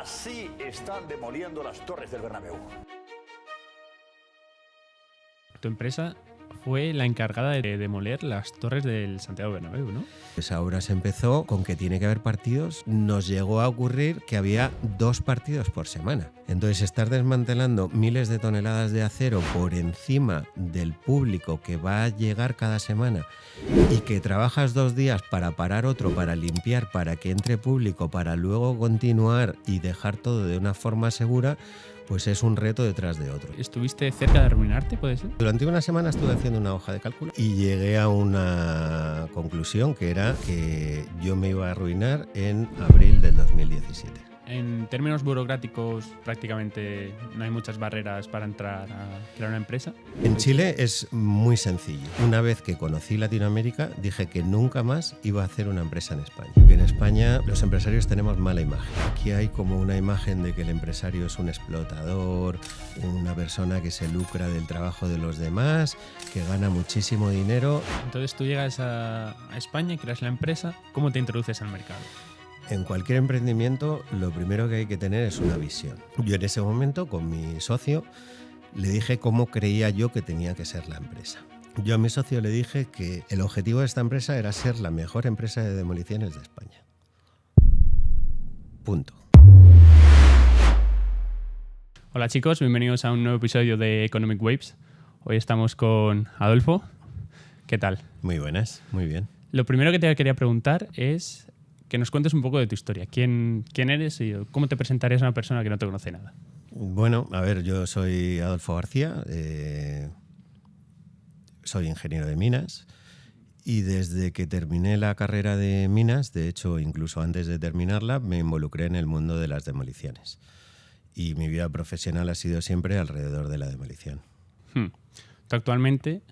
Así están demoliendo las torres del Bernabéu. Tu empresa fue la encargada de demoler las torres del Santiago Bernabéu, ¿no? Esa obra se empezó con que tiene que haber partidos. Nos llegó a ocurrir que había 2 partidos por semana. Entonces, estar desmantelando miles de toneladas de acero por encima del público que va a llegar cada semana y que trabajas 2 días para parar otro, para limpiar, para que entre público, para luego continuar y dejar todo de una forma segura, pues es un reto detrás de otro. ¿Estuviste cerca de arruinarte, puede ser? Durante una semana estuve haciendo una hoja de cálculo y llegué a una conclusión que era que yo me iba a arruinar en abril del 2017. En términos burocráticos, prácticamente no hay muchas barreras para entrar a crear una empresa. En Chile es muy sencillo. Una vez que conocí Latinoamérica, dije que nunca más iba a hacer una empresa en España. Porque en España los empresarios tenemos mala imagen. Aquí hay como una imagen de que el empresario es un explotador, una persona que se lucra del trabajo de los demás, que gana muchísimo dinero. Entonces tú llegas a España y creas la empresa. ¿Cómo te introduces al mercado? En cualquier emprendimiento, lo primero que hay que tener es una visión. Yo en ese momento, con mi socio, le dije cómo creía yo que tenía que ser la empresa. Yo a mi socio le dije que el objetivo de esta empresa era ser la mejor empresa de demoliciones de España. Punto. Hola chicos, bienvenidos a un nuevo episodio de Economic Waves. Hoy estamos con Adolfo. ¿Qué tal? Muy buenas, muy bien. Lo primero que te quería preguntar es que nos cuentes un poco de tu historia. ¿Quién eres y cómo te presentarías a una persona que no te conoce nada? Bueno, a ver, yo soy Adolfo García, soy ingeniero de minas y desde que terminé la carrera de minas, de hecho incluso antes de terminarla, me involucré en el mundo de las demoliciones. Y mi vida profesional ha sido siempre alrededor de la demolición. Tú actualmente,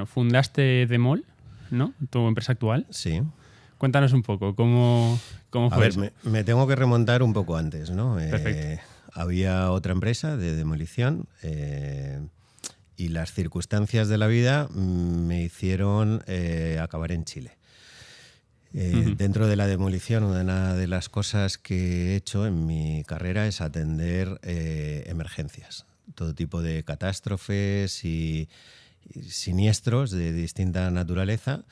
fundaste Demol, ¿no? Tu empresa actual. Sí. Cuéntanos un poco, ¿cómo fue A ver, eso? me tengo que remontar un poco antes, ¿no? Perfecto. Había otra empresa de demolición y las circunstancias de la vida me hicieron acabar en Chile. Dentro de la demolición, una de las cosas que he hecho en mi carrera es atender emergencias, todo tipo de catástrofes y siniestros de distinta naturaleza,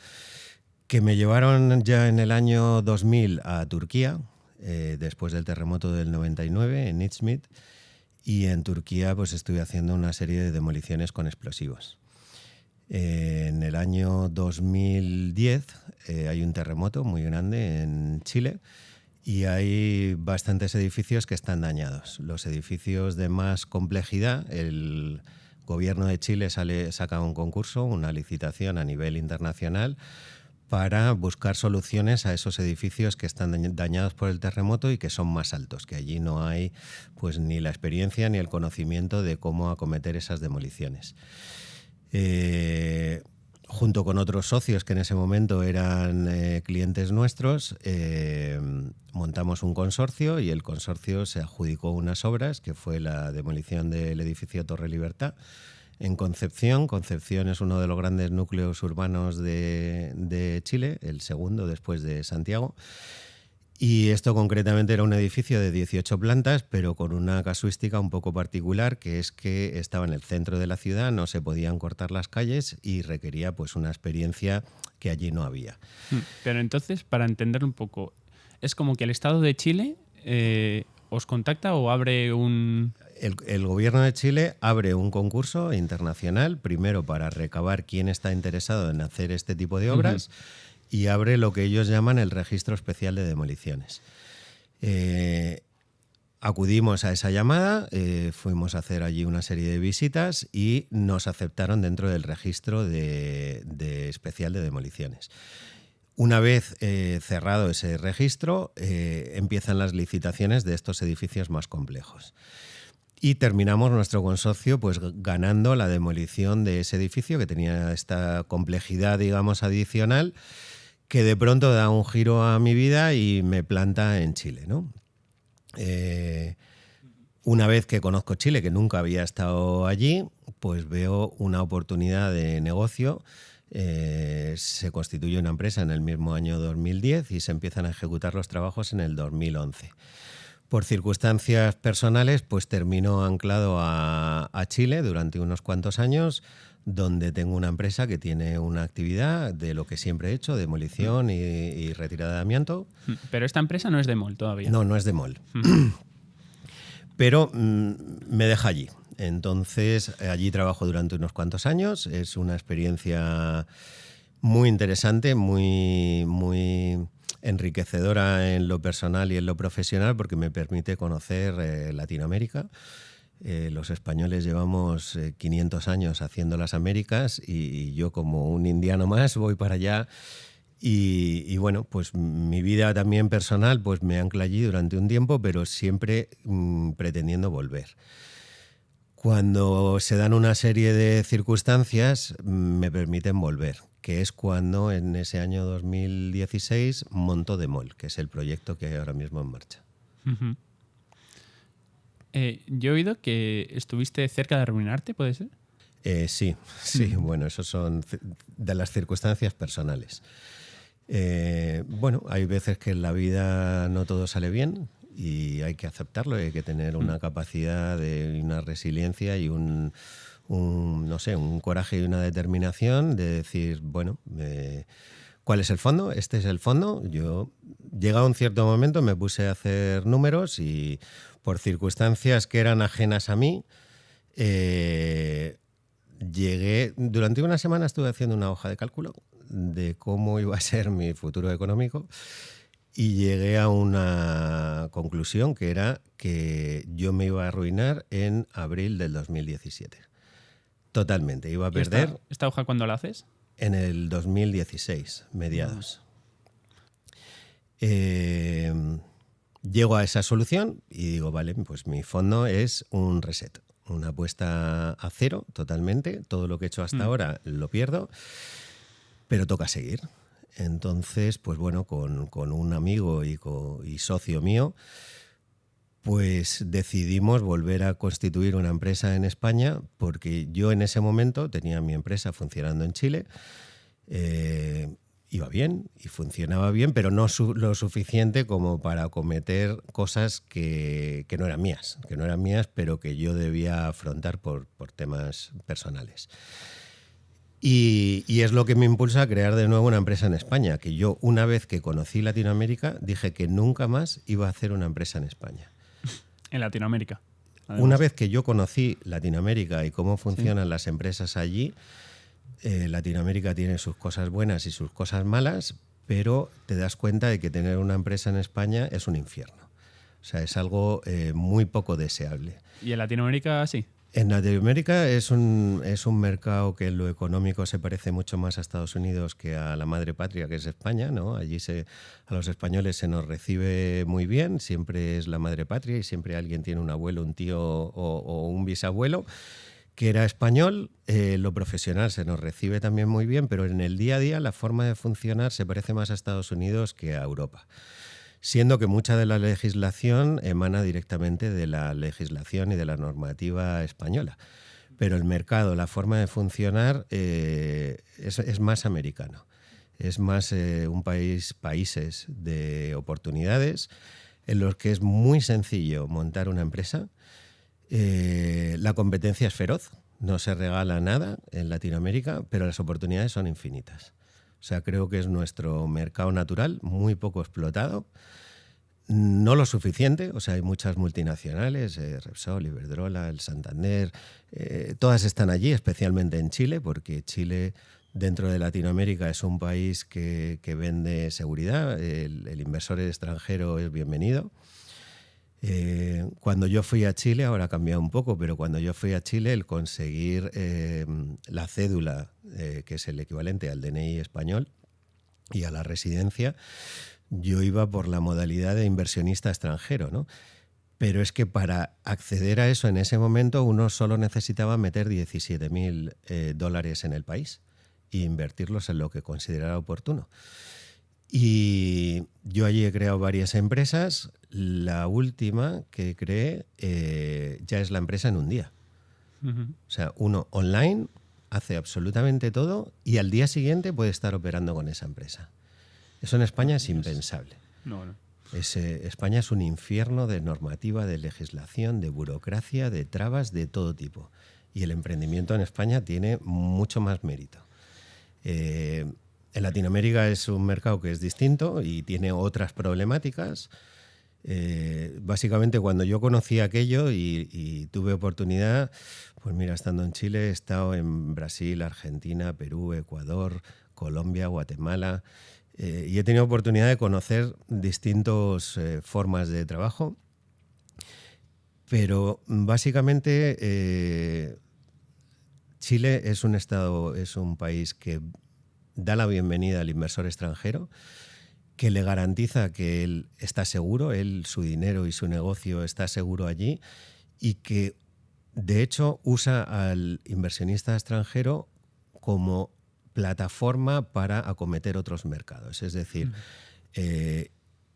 que me llevaron ya en el año 2000 a Turquía, después del terremoto del 99 en Izmit, y en Turquía pues estuve haciendo una serie de demoliciones con explosivos. En el año 2010 hay un terremoto muy grande en Chile y hay bastantes edificios que están dañados. Los edificios de más complejidad, el gobierno de Chile saca un concurso, una licitación a nivel internacional, para buscar soluciones a esos edificios que están dañados por el terremoto y que son más altos, que allí no hay pues ni la experiencia ni el conocimiento de cómo acometer esas demoliciones. Junto con otros socios que en ese momento eran clientes nuestros, montamos un consorcio y el consorcio se adjudicó unas obras, que fue la demolición del edificio Torre Libertad, en Concepción. Concepción es uno de los grandes núcleos urbanos de Chile, el segundo después de Santiago. Y esto concretamente era un edificio de 18 plantas, pero con una casuística un poco particular, que es que estaba en el centro de la ciudad, no se podían cortar las calles y requería pues una experiencia que allí no había. Pero entonces, para entender un poco, es como que el Estado de Chile os contacta o abre un... El gobierno de Chile abre un concurso internacional, primero para recabar quién está interesado en hacer este tipo de obras, y abre lo que ellos llaman el Registro Especial de Demoliciones. Acudimos a esa llamada, fuimos a hacer allí una serie de visitas y nos aceptaron dentro del Registro de Especial de Demoliciones. Una vez cerrado ese registro, empiezan las licitaciones de estos edificios más complejos. Y terminamos nuestro consorcio pues ganando la demolición de ese edificio que tenía esta complejidad, digamos, adicional, que de pronto da un giro a mi vida y me planta en Chile, ¿no? Una vez que conozco Chile, que nunca había estado allí, pues veo una oportunidad de negocio. Se constituye una empresa en el mismo año 2010 y se empiezan a ejecutar los trabajos en el 2011. Por circunstancias personales, pues termino anclado a Chile durante unos cuantos años, donde tengo una empresa que tiene una actividad de lo que siempre he hecho, demolición y retirada de amianto. Pero esta empresa no es de MOL todavía. No, no es de MOL. Pero me deja allí. Entonces, allí trabajo durante unos cuantos años. Es una experiencia muy interesante, muy enriquecedora en lo personal y en lo profesional, porque me permite conocer Latinoamérica. Los españoles llevamos 500 años haciendo las Américas y yo, como un indiano más, voy para allá. Y bueno, pues mi vida también personal pues me ancla allí durante un tiempo, pero siempre pretendiendo volver. Cuando se dan una serie de circunstancias, me permiten volver, que es cuando en ese año 2016 monto Demol, que es el proyecto que hay ahora mismo en marcha. Uh-huh. Yo he oído que estuviste cerca de arruinarte, ¿puede ser? Sí, bueno, eso son de las circunstancias personales. Bueno, hay veces que en la vida no todo sale bien y hay que aceptarlo, hay que tener una capacidad, una resiliencia y un coraje y una determinación de decir, bueno, ¿cuál es el fondo? Este es el fondo. Yo, llegado a un cierto momento, me puse a hacer números y por circunstancias que eran ajenas a mí, durante una semana estuve haciendo una hoja de cálculo de cómo iba a ser mi futuro económico y llegué a una conclusión, que era que yo me iba a arruinar en abril del 2017. Totalmente, iba a perder. ¿Esta hoja cuándo la haces? En el 2016, mediados. Llego a esa solución y digo, vale, pues mi fondo es un reset, una puesta a cero totalmente. Todo lo que he hecho hasta ahora lo pierdo, pero toca seguir. Entonces, pues bueno, con un amigo y socio mío, pues decidimos volver a constituir una empresa en España, porque yo en ese momento tenía mi empresa funcionando en Chile, iba bien y funcionaba bien, pero no lo suficiente como para cometer cosas que no eran mías, pero que yo debía afrontar por temas personales. Y es lo que me impulsa a crear de nuevo una empresa en España, que yo, una vez que conocí Latinoamérica, dije que nunca más iba a hacer una empresa en España. En Latinoamérica. Además. Una vez que yo conocí Latinoamérica y cómo funcionan las empresas allí, Latinoamérica tiene sus cosas buenas y sus cosas malas, pero te das cuenta de que tener una empresa en España es un infierno. O sea, es algo muy poco deseable. ¿Y en Latinoamérica sí? En Latinoamérica es un mercado que en lo económico se parece mucho más a Estados Unidos que a la madre patria, que es España, ¿no? Allí a los españoles se nos recibe muy bien, siempre es la madre patria y siempre alguien tiene un abuelo, un tío o un bisabuelo que era español. Lo profesional se nos recibe también muy bien, pero en el día a día la forma de funcionar se parece más a Estados Unidos que a Europa. Siendo que mucha de la legislación emana directamente de la legislación y de la normativa española. Pero el mercado, la forma de funcionar es más americano. Es más países de oportunidades en los que es muy sencillo montar una empresa. La competencia es feroz, no se regala nada en Latinoamérica, pero las oportunidades son infinitas. O sea, creo que es nuestro mercado natural, muy poco explotado, no lo suficiente. O sea, hay muchas multinacionales, Repsol, Iberdrola, el Santander, todas están allí, especialmente en Chile, porque Chile, dentro de Latinoamérica, es un país que vende seguridad, el inversor extranjero es bienvenido. Cuando yo fui a Chile, ahora ha cambiado un poco, pero cuando yo fui a Chile, el conseguir la cédula, que es el equivalente al DNI español, y a la residencia, yo iba por la modalidad de inversionista extranjero, ¿no? Pero es que para acceder a eso en ese momento uno solo necesitaba meter $17.000 en el país e invertirlos en lo que considerara oportuno. Y yo allí he creado varias empresas. La última que creé ya es la empresa en un día. Uh-huh. O sea, uno online hace absolutamente todo y al día siguiente puede estar operando con esa empresa. Eso en España es impensable. No. España es un infierno de normativa, de legislación, de burocracia, de trabas de todo tipo. Y el emprendimiento en España tiene mucho más mérito. En Latinoamérica es un mercado que es distinto y tiene otras problemáticas. Básicamente, cuando yo conocí aquello y tuve oportunidad, pues mira, estando en Chile, he estado en Brasil, Argentina, Perú, Ecuador, Colombia, Guatemala, y he tenido oportunidad de conocer distintas formas de trabajo. Pero básicamente Chile es un país que da la bienvenida al inversor extranjero, que le garantiza que él está seguro, su dinero y su negocio está seguro allí, y que de hecho usa al inversionista extranjero como plataforma para acometer otros mercados. Es decir,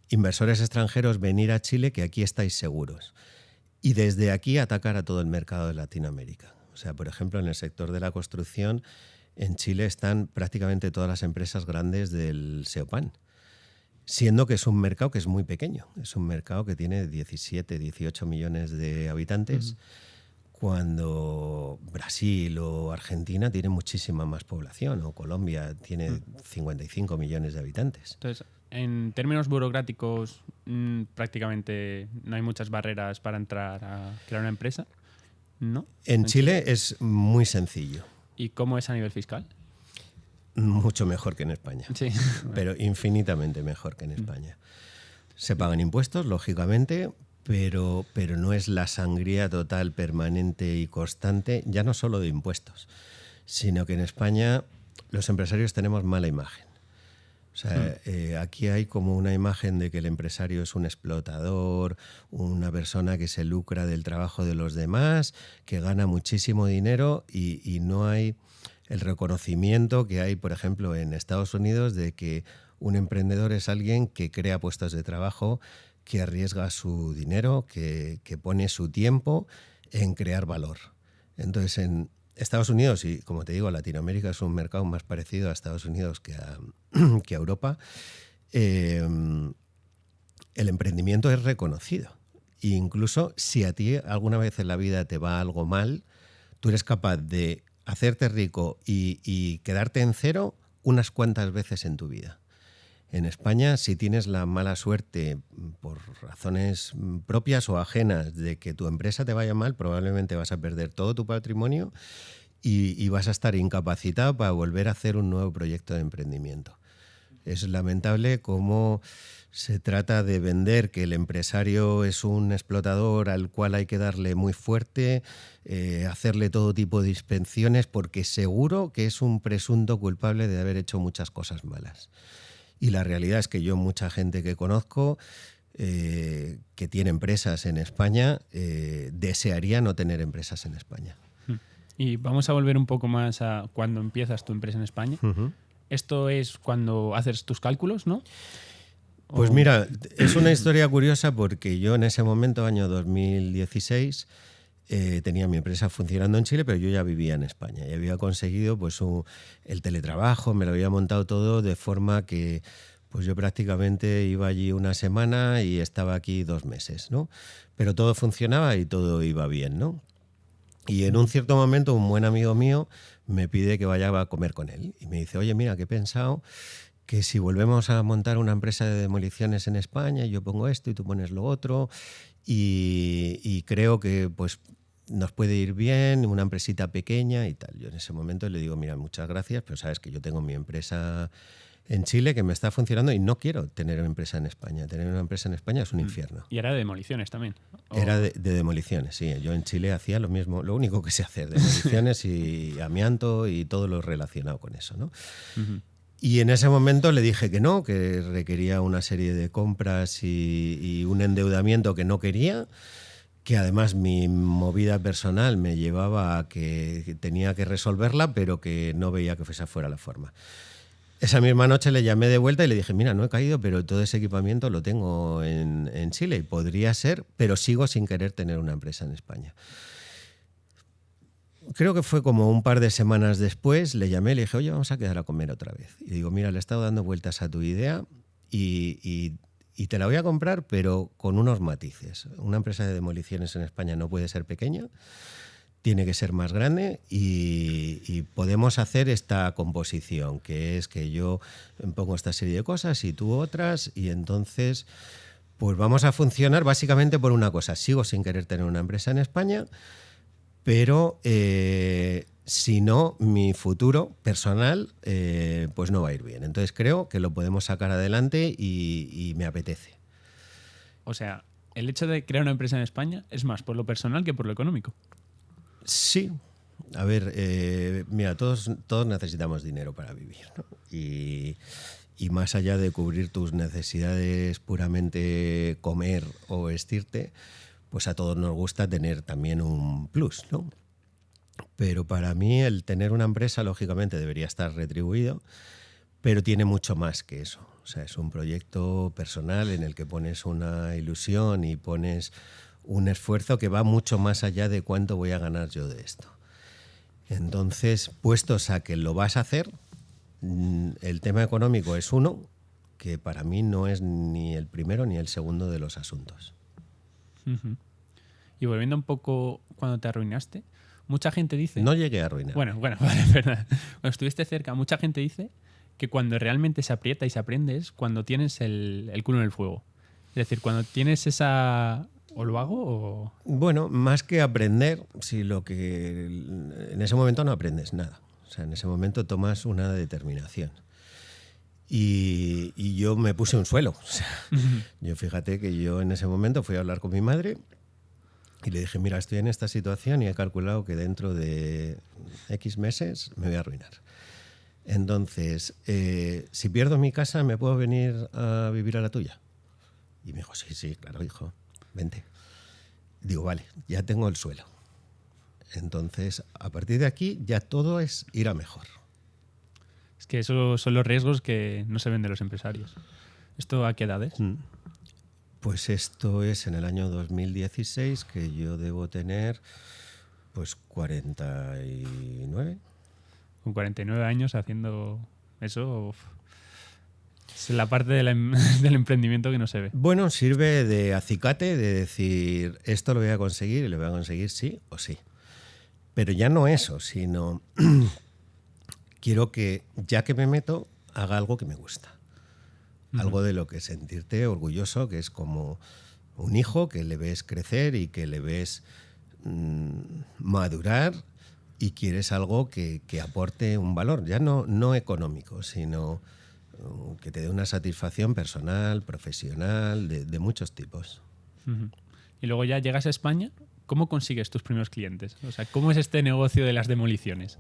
inversores extranjeros, venir a Chile, que aquí estáis seguros. Y desde aquí atacar a todo el mercado de Latinoamérica. O sea, por ejemplo, en el sector de la construcción, en Chile están prácticamente todas las empresas grandes del SEOPAN, siendo que es un mercado que es muy pequeño. Es un mercado que tiene 17, 18 millones de habitantes, cuando Brasil o Argentina tienen muchísima más población, o Colombia tiene 55 millones de habitantes. Entonces, en términos burocráticos, prácticamente no hay muchas barreras para entrar a crear una empresa, ¿no? En Chile es muy sencillo. ¿Y cómo es a nivel fiscal? Mucho mejor que en España, Sí. pero infinitamente mejor que en España. Se pagan impuestos, lógicamente, pero no es la sangría total, permanente y constante, ya no solo de impuestos, sino que en España los empresarios tenemos mala imagen. O sea, aquí hay como una imagen de que el empresario es un explotador, una persona que se lucra del trabajo de los demás, que gana muchísimo dinero, y no hay el reconocimiento que hay, por ejemplo, en Estados Unidos, de que un emprendedor es alguien que crea puestos de trabajo, que arriesga su dinero, que pone su tiempo en crear valor. Entonces, en Estados Unidos, y como te digo, Latinoamérica es un mercado más parecido a Estados Unidos que a Europa, el emprendimiento es reconocido. E incluso si a ti alguna vez en la vida te va algo mal, tú eres capaz de hacerte rico y quedarte en cero unas cuantas veces en tu vida. En España, si tienes la mala suerte, por razones propias o ajenas, de que tu empresa te vaya mal, probablemente vas a perder todo tu patrimonio y vas a estar incapacitado para volver a hacer un nuevo proyecto de emprendimiento. Es lamentable cómo se trata de vender que el empresario es un explotador al cual hay que darle muy fuerte, hacerle todo tipo de inspecciones, porque seguro que es un presunto culpable de haber hecho muchas cosas malas. Y la realidad es que yo, mucha gente que conozco que tiene empresas en España, desearía no tener empresas en España. Y vamos a volver un poco más a cuando empiezas tu empresa en España. Esto es cuando haces tus cálculos, ¿no? Pues mira, es una historia curiosa, porque yo en ese momento, año 2016, tenía mi empresa funcionando en Chile, pero yo ya vivía en España y había conseguido pues el teletrabajo, me lo había montado todo de forma que pues yo prácticamente iba allí una semana y estaba aquí 2 meses, ¿no? Pero todo funcionaba y todo iba bien, ¿no? Y en un cierto momento un buen amigo mío me pide que vaya a comer con él y me dice, oye, mira, que he pensado que si volvemos a montar una empresa de demoliciones en España, yo pongo esto y tú pones lo otro, y creo que pues nos puede ir bien, una empresita pequeña y tal. Yo en ese momento le digo, mira, muchas gracias, pero sabes que yo tengo mi empresa en Chile que me está funcionando y no quiero tener una empresa en España. Tener una empresa en España es un infierno. ¿Y era de demoliciones también? Era de demoliciones, sí. Yo en Chile hacía lo mismo, lo único que sé hacer, demoliciones y amianto y todo lo relacionado con eso, ¿no? Y en ese momento le dije que no, que requería una serie de compras y un endeudamiento que no quería, que además mi movida personal me llevaba a que tenía que resolverla, pero que no veía que esa fuera la forma. Esa misma noche le llamé de vuelta y le dije, mira, no he caído, pero todo ese equipamiento lo tengo en Chile y podría ser, pero sigo sin querer tener una empresa en España. Creo que fue como un par de semanas después, le llamé y le dije, oye, vamos a quedar a comer otra vez. Y digo, mira, le he estado dando vueltas a tu idea y y te la voy a comprar, pero con unos matices. Una empresa de demoliciones en España no puede ser pequeña, tiene que ser más grande y podemos hacer esta composición, que es que yo pongo esta serie de cosas y tú otras, y entonces pues vamos a funcionar básicamente por una cosa. Sigo sin querer tener una empresa en España, pero si no, mi futuro personal pues no va a ir bien. Entonces creo que lo podemos sacar adelante y me apetece. O sea, el hecho de crear una empresa en España es más por lo personal que por lo económico. Sí. A ver, mira, todos necesitamos dinero para vivir, ¿no? Y más allá de cubrir tus necesidades puramente comer o vestirte, pues a todos nos gusta tener también un plus, ¿no? Pero para mí el tener una empresa, lógicamente, debería estar retribuido, pero tiene mucho más que eso. O sea, es un proyecto personal en el que pones una ilusión y pones un esfuerzo que va mucho más allá de cuánto voy a ganar yo de esto. Entonces, puestos a que lo vas a hacer, el tema económico es uno que para mí no es ni el primero ni el segundo de los asuntos. Uh-huh. Y volviendo un poco cuando te arruinaste, mucha gente dice... No llegué a arruinar. Bueno, vale, verdad. Cuando estuviste cerca, mucha gente dice que cuando realmente se aprieta y se aprende es cuando tienes el culo en el fuego. Es decir, cuando tienes esa... ¿O lo hago o...? Bueno, más que aprender, si lo que... En ese momento no aprendes nada. O sea, en ese momento tomas una determinación. Y yo me puse un suelo. O sea, yo fíjate que yo en ese momento fui a hablar con mi madre y le dije, mira, estoy en esta situación y he calculado que dentro de X meses me voy a arruinar. Entonces, si pierdo mi casa, ¿me puedo venir a vivir a la tuya? Y me dijo, sí, claro, hijo, vente. Digo, vale, ya tengo el suelo. Entonces, a partir de aquí ya todo es ir a mejor. Es que esos son los riesgos que no se ven de los empresarios. ¿Esto a qué edades? Pues esto es en el año 2016, que yo debo tener pues 49. Con 49 años haciendo eso... Es la parte del emprendimiento que no se ve. Bueno, sirve de acicate, de decir, esto lo voy a conseguir y lo voy a conseguir sí o sí. Pero ya no eso, sino quiero que, ya que me meto, haga algo que me gusta. Algo de lo que sentirte orgulloso, que es como un hijo que le ves crecer y que le ves madurar y quieres algo que aporte un valor, ya no económico, sino que te dé una satisfacción personal, profesional, de muchos tipos. Uh-huh. Y luego ya llegas a España, ¿cómo consigues tus primeros clientes? O sea, ¿cómo es este negocio de las demoliciones?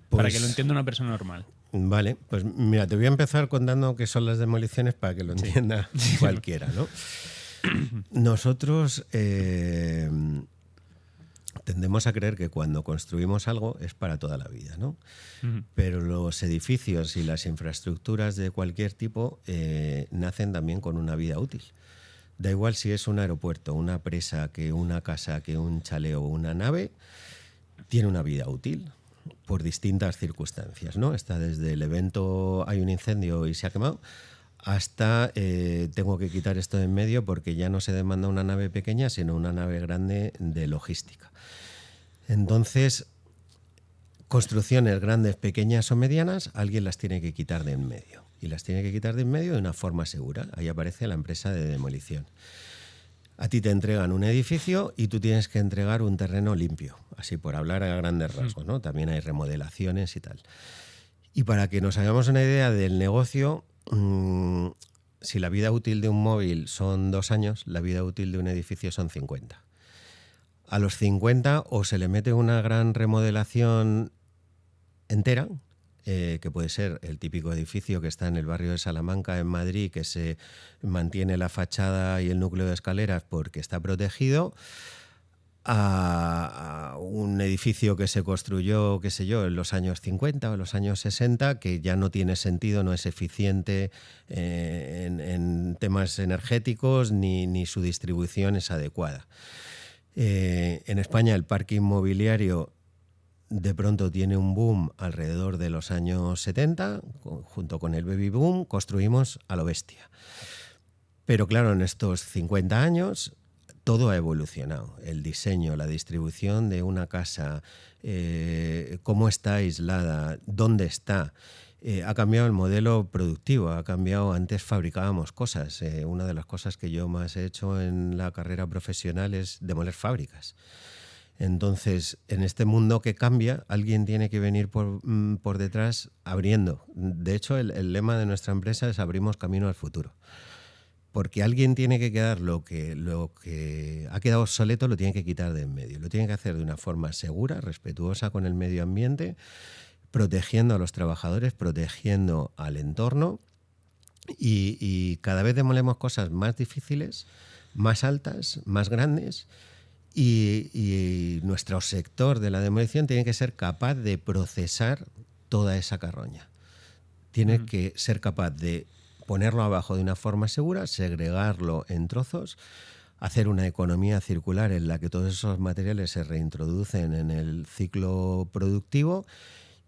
Pues, para que lo entienda una persona normal. Vale, pues mira, te voy a empezar contando qué son las demoliciones para que lo entienda cualquiera, ¿no? Nosotros tendemos a creer que cuando construimos algo es para toda la vida, ¿no? Uh-huh. Pero los edificios y las infraestructuras de cualquier tipo nacen también con una vida útil. Da igual si es un aeropuerto, una presa, que una casa, que un chalet o una nave, tiene una vida útil por distintas circunstancias, ¿no? Está desde el evento, hay un incendio y se ha quemado, hasta tengo que quitar esto de en medio porque ya no se demanda una nave pequeña, sino una nave grande de logística. Entonces, construcciones grandes, pequeñas o medianas, alguien las tiene que quitar de en medio. Y las tiene que quitar de en medio de una forma segura. Ahí aparece la empresa de demolición. A ti te entregan un edificio y tú tienes que entregar un terreno limpio, así por hablar a grandes rasgos, ¿no? También hay remodelaciones y tal. Y para que nos hagamos una idea del negocio, si la vida útil de un móvil son 2 años, la vida útil de un edificio son 50. A los 50 o se le mete una gran remodelación entera, que puede ser el típico edificio que está en el barrio de Salamanca, en Madrid, que se mantiene la fachada y el núcleo de escaleras porque está protegido, a un edificio que se construyó, qué sé yo, en los años 50 o en los años 60, que ya no tiene sentido, no es eficiente en temas energéticos, ni su distribución es adecuada. En España el parque inmobiliario de pronto tiene un boom alrededor de los años 70, junto con el baby boom, construimos a lo bestia. Pero claro, en estos 50 años todo ha evolucionado. El diseño, la distribución de una casa, cómo está aislada, dónde está. Ha cambiado el modelo productivo, ha cambiado. Antes fabricábamos cosas. Una de las cosas que yo más he hecho en la carrera profesional es demoler fábricas. Entonces, en este mundo que cambia, alguien tiene que venir por detrás abriendo. De hecho, el lema de nuestra empresa es abrimos camino al futuro. Porque alguien tiene que quedar lo que ha quedado obsoleto, lo tiene que quitar de en medio. Lo tiene que hacer de una forma segura, respetuosa con el medio ambiente, protegiendo a los trabajadores, protegiendo al entorno. Y cada vez demolemos cosas más difíciles, más altas, más grandes. Y nuestro sector de la demolición tiene que ser capaz de procesar toda esa carroña. Tiene que ser capaz de ponerlo abajo de una forma segura, segregarlo en trozos, hacer una economía circular en la que todos esos materiales se reintroducen en el ciclo productivo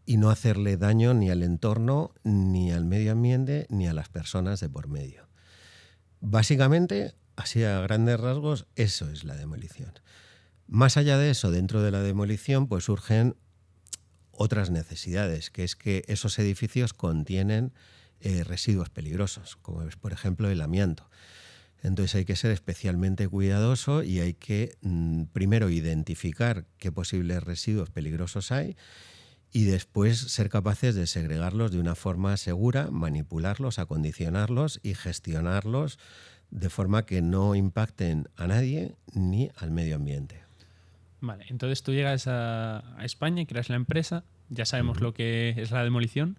y no hacerle daño ni al entorno, ni al medio ambiente, ni a las personas de por medio. Básicamente, así a grandes rasgos, eso es la demolición. Más allá de eso, dentro de la demolición, pues surgen otras necesidades, que es que esos edificios contienen residuos peligrosos, como es, por ejemplo, el amianto. Entonces hay que ser especialmente cuidadoso y hay que primero identificar qué posibles residuos peligrosos hay y después ser capaces de segregarlos de una forma segura, manipularlos, acondicionarlos y gestionarlos de forma que no impacten a nadie ni al medio ambiente. Vale, entonces tú llegas a España y creas la empresa, ya sabemos lo que es la demolición.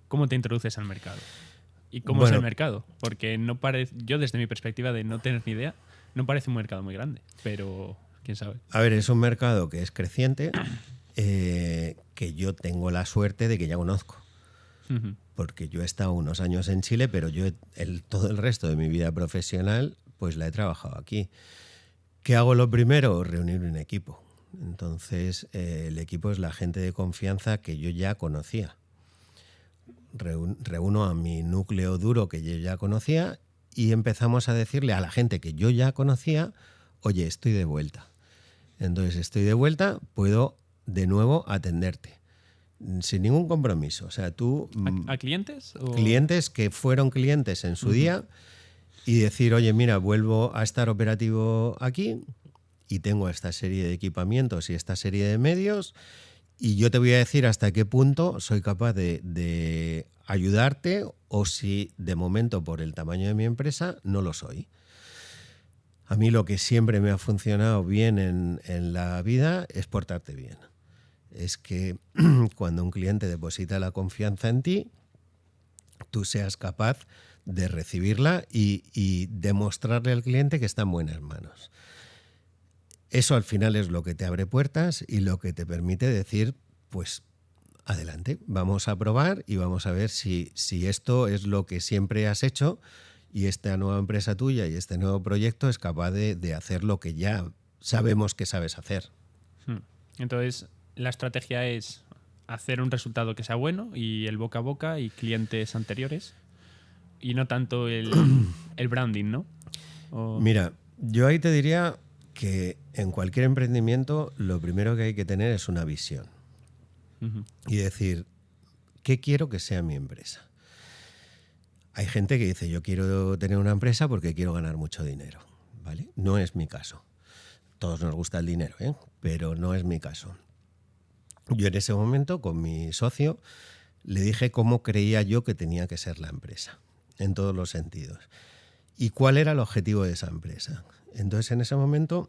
¿Cómo te introduces al mercado? ¿Y cómo es el mercado? Porque no parece, yo desde mi perspectiva de no tener ni idea, no parece un mercado muy grande, pero quién sabe. A ver, es un mercado que es creciente, que yo tengo la suerte de que ya conozco. Porque yo he estado unos años en Chile, pero yo todo el resto de mi vida profesional pues la he trabajado aquí. ¿Qué hago lo primero? Reunir un equipo. Entonces, el equipo es la gente de confianza que yo ya conocía. Reúno a mi núcleo duro que yo ya conocía y empezamos a decirle a la gente que yo ya conocía, oye, estoy de vuelta. Entonces, estoy de vuelta, puedo de nuevo atenderte. Sin ningún compromiso. O sea, tú... ¿A clientes? ¿O? Clientes que fueron clientes en su día y decir, oye, mira, vuelvo a estar operativo aquí y tengo esta serie de equipamientos y esta serie de medios y yo te voy a decir hasta qué punto soy capaz de ayudarte o si de momento por el tamaño de mi empresa no lo soy. A mí lo que siempre me ha funcionado bien en la vida es portarte bien. Es que cuando un cliente deposita la confianza en ti, tú seas capaz de recibirla y demostrarle al cliente que está en buenas manos. Eso al final es lo que te abre puertas y lo que te permite decir, pues adelante, vamos a probar y vamos a ver si esto es lo que siempre has hecho y esta nueva empresa tuya y este nuevo proyecto es capaz de hacer lo que ya sabemos que sabes hacer. Entonces, la estrategia es hacer un resultado que sea bueno y el boca a boca y clientes anteriores y no tanto el branding, ¿no? Mira, yo ahí te diría que en cualquier emprendimiento lo primero que hay que tener es una visión y decir, ¿qué quiero que sea mi empresa? Hay gente que dice, yo quiero tener una empresa porque quiero ganar mucho dinero, ¿vale? No es mi caso. Todos nos gusta el dinero, pero no es mi caso. Yo en ese momento, con mi socio, le dije cómo creía yo que tenía que ser la empresa, en todos los sentidos. ¿Y cuál era el objetivo de esa empresa? Entonces, en ese momento,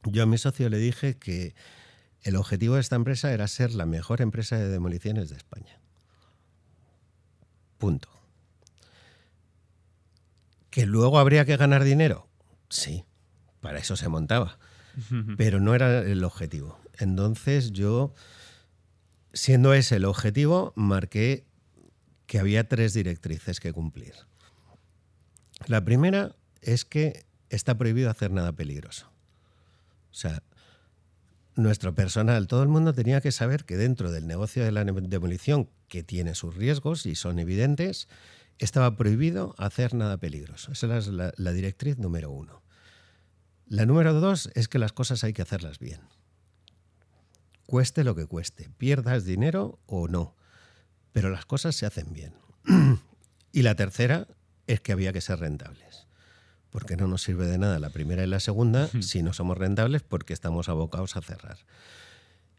yo a mi socio le dije que el objetivo de esta empresa era ser la mejor empresa de demoliciones de España. Punto. ¿Que luego habría que ganar dinero? Sí, para eso se montaba. Pero no era el objetivo. Entonces yo, siendo ese el objetivo, marqué que había 3 directrices que cumplir. La primera es que está prohibido hacer nada peligroso. O sea, nuestro personal, todo el mundo tenía que saber que dentro del negocio de la demolición, que tiene sus riesgos y son evidentes, estaba prohibido hacer nada peligroso. Esa es la directriz número 1. La número 2 es que las cosas hay que hacerlas bien. Cueste lo que cueste, pierdas dinero o no, pero las cosas se hacen bien. Y la tercera es que había que ser rentables, porque no nos sirve de nada la primera y la segunda si no somos rentables, porque estamos abocados a cerrar.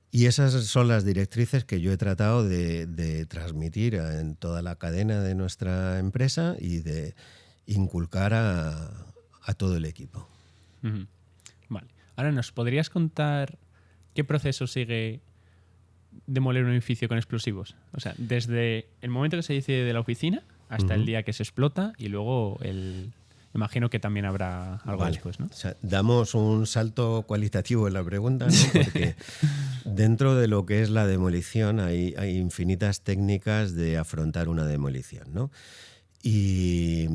Y esas son las directrices que yo he tratado de transmitir en toda la cadena de nuestra empresa y de inculcar a todo el equipo. Vale. Ahora, ¿nos podrías contar qué proceso sigue demoler un edificio con explosivos? O sea, desde el momento que se decide de la oficina hasta el día que se explota y luego imagino que también habrá algo después, ¿no? O sea, damos un salto cualitativo en la pregunta, ¿no? Porque dentro de lo que es la demolición hay infinitas técnicas de afrontar una demolición, ¿no? Y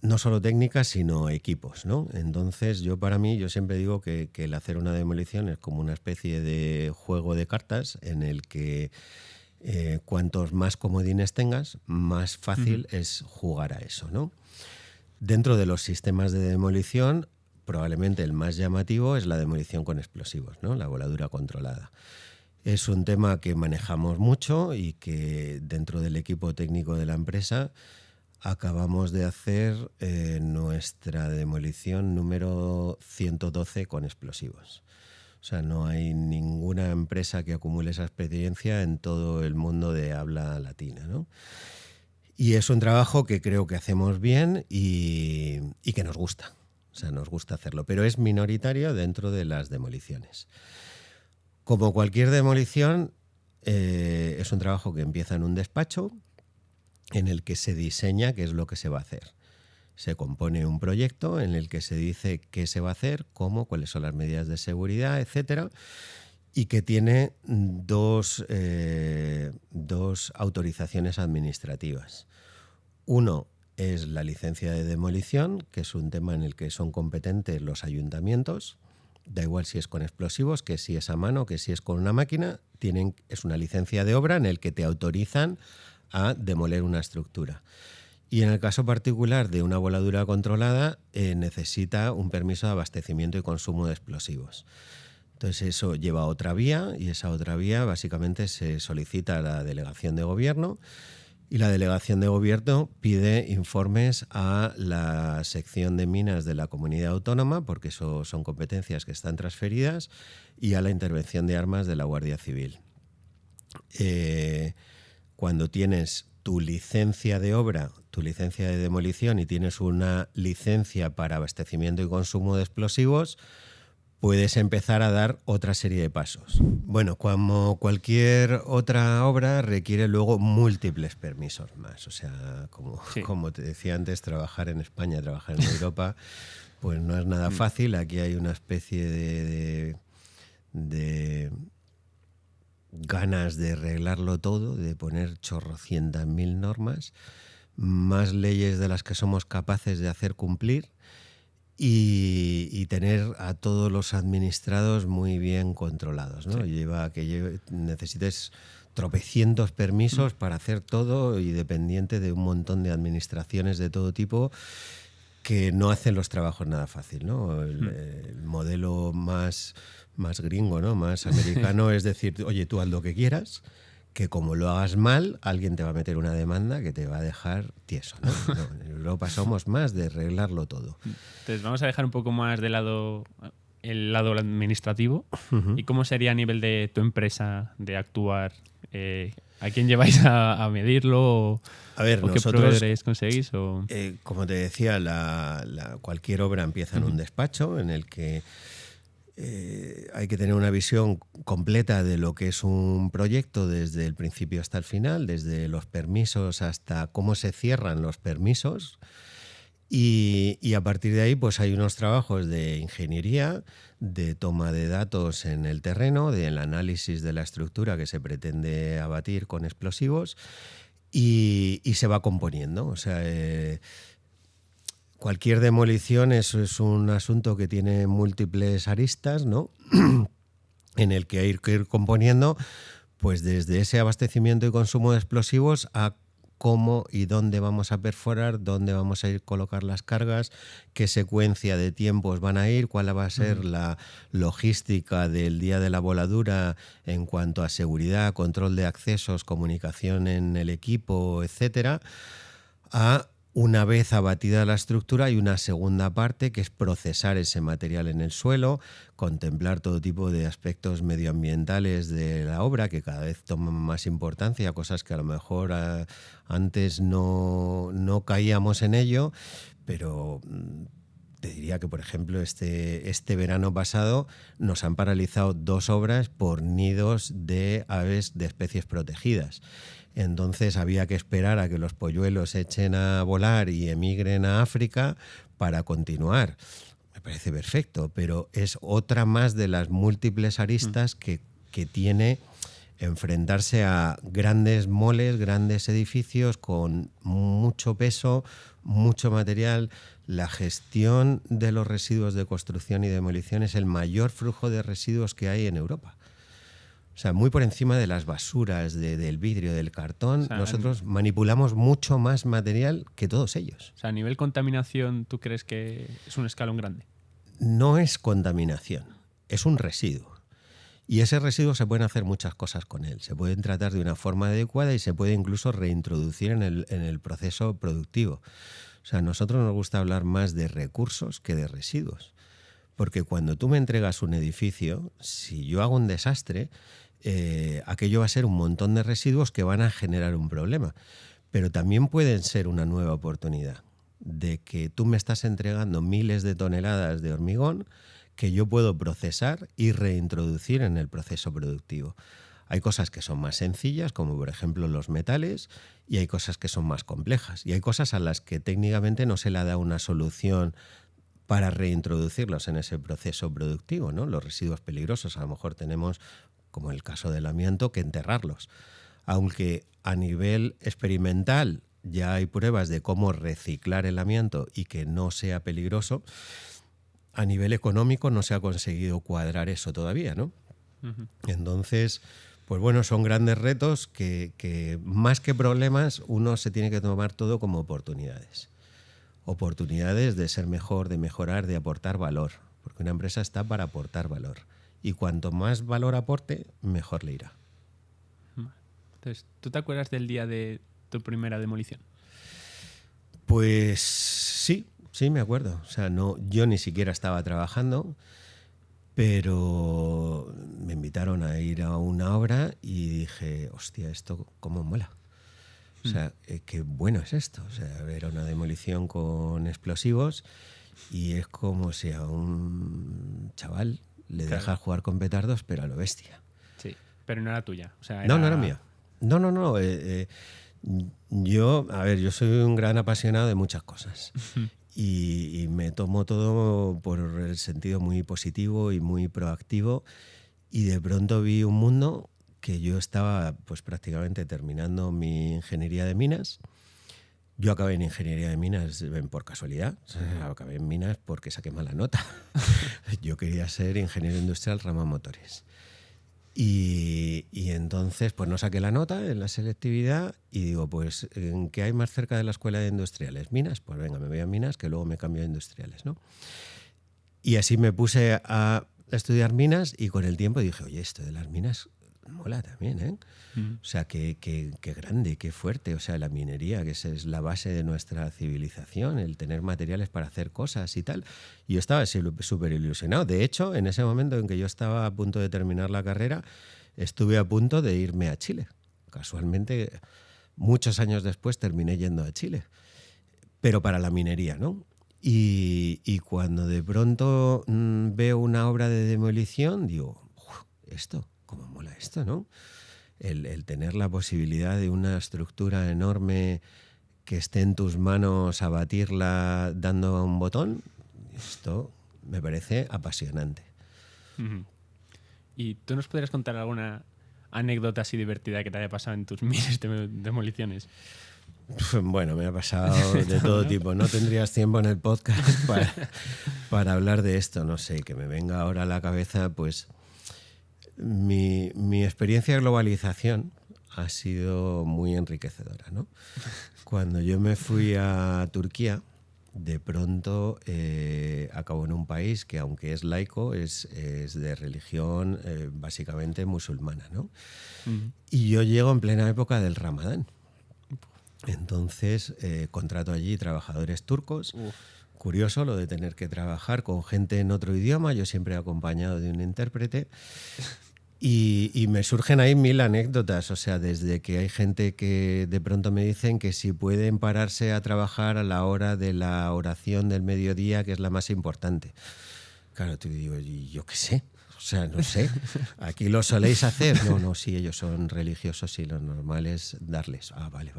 no solo técnicas, sino equipos, ¿no? Entonces, yo siempre digo que el hacer una demolición es como una especie de juego de cartas en el que cuantos más comodines tengas, más fácil es jugar a eso, ¿no? Dentro de los sistemas de demolición, probablemente el más llamativo es la demolición con explosivos, ¿no? La voladura controlada. Es un tema que manejamos mucho y que dentro del equipo técnico de la empresa acabamos de hacer nuestra demolición número 112 con explosivos. O sea, no hay ninguna empresa que acumule esa experiencia en todo el mundo de habla latina, ¿no? Y es un trabajo que creo que hacemos bien y que nos gusta. O sea, nos gusta hacerlo, pero es minoritario dentro de las demoliciones. Como cualquier demolición, es un trabajo que empieza en un despacho en el que se diseña qué es lo que se va a hacer. Se compone un proyecto en el que se dice qué se va a hacer, cómo, cuáles son las medidas de seguridad, etcétera, y que tiene dos autorizaciones administrativas. Uno es la licencia de demolición, que es un tema en el que son competentes los ayuntamientos. Da igual si es con explosivos, que si es a mano, que si es con una máquina. Es una licencia de obra en el que te autorizan a demoler una estructura. Y en el caso particular de una voladura controlada, necesita un permiso de abastecimiento y consumo de explosivos. Entonces eso lleva a otra vía y esa otra vía básicamente se solicita a la delegación de gobierno y la delegación de gobierno pide informes a la sección de minas de la comunidad autónoma, porque eso son competencias que están transferidas, y a la intervención de armas de la Guardia Civil. Cuando tienes tu licencia de obra, tu licencia de demolición y tienes una licencia para abastecimiento y consumo de explosivos, puedes empezar a dar otra serie de pasos. Bueno, como cualquier otra obra, requiere luego múltiples permisos más. O sea, como te decía antes, trabajar en España, trabajar en Europa, pues no es nada fácil. Aquí hay una especie de ganas de arreglarlo todo, de poner chorrocientas mil normas, más leyes de las que somos capaces de hacer cumplir y tener a todos los administrados muy bien controlados, ¿no? Sí. Necesites tropecientos permisos para hacer todo y dependiente de un montón de administraciones de todo tipo que no hacen los trabajos nada fácil, ¿no? El modelo más gringo, ¿no? Más americano es decir, oye, tú haz lo que quieras, que como lo hagas mal, alguien te va a meter una demanda que te va a dejar tieso, ¿no? No, en Europa somos más de arreglarlo todo. Entonces vamos a dejar un poco más de lado el lado administrativo. ¿Y cómo sería a nivel de tu empresa de actuar? ¿A quién lleváis a medirlo? A ver, ¿O qué proveedores conseguís? Como te decía, cualquier obra empieza en un despacho en el que hay que tener una visión completa de lo que es un proyecto desde el principio hasta el final, desde los permisos hasta cómo se cierran los permisos. Y a partir de ahí pues hay unos trabajos de ingeniería, de toma de datos en el terreno, del análisis de la estructura que se pretende abatir con explosivos y se va componiendo. O sea, cualquier demolición es un asunto que tiene múltiples aristas, ¿no? En el que hay que ir componiendo pues desde ese abastecimiento y consumo de explosivos a cómo y dónde vamos a perforar, dónde vamos a ir a colocar las cargas, qué secuencia de tiempos van a ir, cuál va a ser la logística del día de la voladura en cuanto a seguridad, control de accesos, comunicación en el equipo, etcétera. Una vez abatida la estructura, hay una segunda parte que es procesar ese material en el suelo, contemplar todo tipo de aspectos medioambientales de la obra que cada vez toman más importancia, cosas que a lo mejor antes no caíamos en ello, pero te diría que, por ejemplo, este verano pasado nos han paralizado 2 obras por nidos de aves de especies protegidas. Entonces había que esperar a que los polluelos echen a volar y emigren a África para continuar. Me parece perfecto, pero es otra más de las múltiples aristas que tiene enfrentarse a grandes moles, grandes edificios con mucho peso, mucho material. La gestión de los residuos de construcción y demolición es el mayor flujo de residuos que hay en Europa. O sea, muy por encima de las basuras, del vidrio, del cartón, o sea, nosotros manipulamos mucho más material que todos ellos. O sea, a nivel contaminación, ¿tú crees que es un escalón grande? No es contaminación, es un residuo. Y ese residuo se pueden hacer muchas cosas con él. Se pueden tratar de una forma adecuada y se puede incluso reintroducir en el proceso productivo. O sea, a nosotros nos gusta hablar más de recursos que de residuos. Porque cuando tú me entregas un edificio, si yo hago un desastre, aquello va a ser un montón de residuos que van a generar un problema. Pero también pueden ser una nueva oportunidad de que tú me estás entregando miles de toneladas de hormigón que yo puedo procesar y reintroducir en el proceso productivo. Hay cosas que son más sencillas, como por ejemplo los metales, y hay cosas que son más complejas. Y hay cosas a las que técnicamente no se le da una solución para reintroducirlos en ese proceso productivo, ¿no? Los residuos peligrosos, a lo mejor tenemos, como el caso del amianto, que enterrarlos. Aunque a nivel experimental ya hay pruebas de cómo reciclar el amianto y que no sea peligroso, a nivel económico no se ha conseguido cuadrar eso todavía, ¿no? Uh-huh. Entonces, pues bueno, son grandes retos que más que problemas uno se tiene que tomar todo como oportunidades. Oportunidades de ser mejor, de mejorar, de aportar valor, porque una empresa está para aportar valor y cuanto más valor aporte, mejor le irá. Entonces, ¿tú te acuerdas del día de tu primera demolición? Pues sí me acuerdo. O sea, no, yo ni siquiera estaba trabajando, pero me invitaron a ir a una obra y dije, hostia, esto cómo mola. O sea, qué bueno es esto. O sea, era una demolición con explosivos y es como si a un chaval le dejas jugar con petardos, pero a lo bestia. Sí, pero no era tuya. O sea, No era mía. No. Yo soy un gran apasionado de muchas cosas y me tomo todo por el sentido muy positivo y muy proactivo y de pronto vi un mundo que yo estaba pues prácticamente terminando mi ingeniería de minas. Yo acabé en ingeniería de minas por casualidad, acabé en minas porque saqué mala nota. Yo quería ser ingeniero industrial rama motores. Y entonces pues no saqué la nota en la selectividad y digo, pues ¿en qué hay más cerca de la escuela de industriales? ¿Minas? Pues venga, me voy a minas que luego me cambio a industriales, ¿no? Y así me puse a estudiar minas y con el tiempo dije, oye, esto de las minas mola también, ¿eh? O sea, qué grande, qué fuerte. O sea, la minería, que es la base de nuestra civilización, el tener materiales para hacer cosas y tal. Y yo estaba súper ilusionado. De hecho, en ese momento en que yo estaba a punto de terminar la carrera, estuve a punto de irme a Chile. Casualmente, muchos años después terminé yendo a Chile. Pero para la minería, ¿no? Y cuando de pronto veo una obra de demolición, digo, esto, ¿cómo mola esto, no? El tener la posibilidad de una estructura enorme que esté en tus manos, abatirla dando a un botón, esto me parece apasionante. Uh-huh. ¿Y tú nos podrías contar alguna anécdota así divertida que te haya pasado en tus miles de demoliciones? Bueno, me ha pasado de todo tipo. No tendrías tiempo en el podcast para hablar de esto. No sé, que me venga ahora a la cabeza, pues mi experiencia de globalización ha sido muy enriquecedora, ¿no? Cuando yo me fui a Turquía, de pronto acabó en un país que, aunque es laico, es de religión básicamente musulmana, ¿no? Y yo llego en plena época del Ramadán. Entonces contrato allí trabajadores turcos. Curioso lo de tener que trabajar con gente en otro idioma. Yo siempre he acompañado de un intérprete. Y me surgen ahí 1000 anécdotas, o sea, desde que hay gente que de pronto me dicen que si pueden pararse a trabajar a la hora de la oración del mediodía, que es la más importante. Claro, te digo, ¿y yo qué sé? O sea, no sé. ¿Aquí lo soléis hacer? No, sí, ellos son religiosos y lo normal es darles. Ah, vale.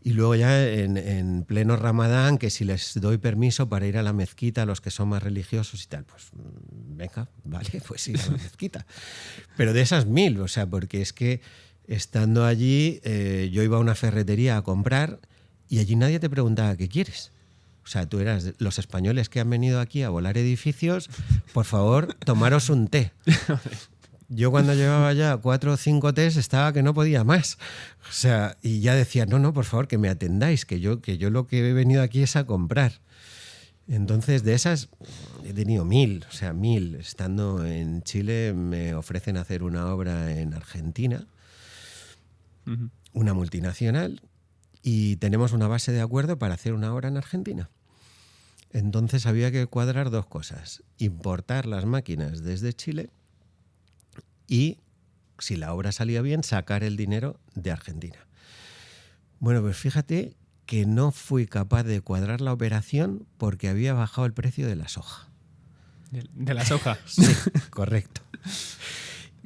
Y luego ya en pleno Ramadán, que si les doy permiso para ir a la mezquita, a los que son más religiosos y tal, pues venga, vale, pues ir a la mezquita. Pero de esas 1000, o sea, porque es que estando allí, yo iba a una ferretería a comprar y allí nadie te preguntaba qué quieres. O sea, tú eras los españoles que han venido aquí a volar edificios, por favor, tomaros un té. Yo cuando llevaba ya 4 o 5 tés estaba que no podía más. O sea, y ya decía, no, por favor, que me atendáis, que yo lo que he venido aquí es a comprar. Entonces, de esas he tenido 1000, o sea, 1000. Estando en Chile me ofrecen hacer una obra en Argentina, una multinacional, y tenemos una base de acuerdo para hacer una obra en Argentina. Entonces había que cuadrar 2 cosas: importar las máquinas desde Chile y, si la obra salía bien, sacar el dinero de Argentina. Bueno, pues fíjate que no fui capaz de cuadrar la operación porque había bajado el precio de la soja. ¿De la soja? Sí, correcto.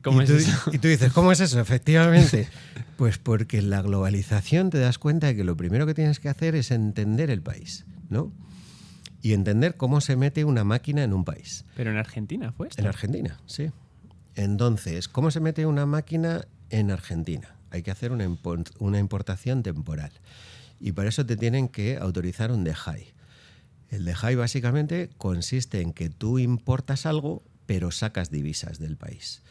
¿Cómo es eso? Y tú dices, ¿cómo es eso? Efectivamente, pues porque en la globalización te das cuenta de que lo primero que tienes que hacer es entender el país, ¿no? Y entender cómo se mete una máquina en un país. ¿Pero en Argentina fue esto? En Argentina, sí. Entonces, ¿cómo se mete una máquina en Argentina? Hay que hacer una importación temporal. Y para eso te tienen que autorizar un DEJAI. El DEJAI básicamente consiste en que tú importas algo, pero sacas divisas del país.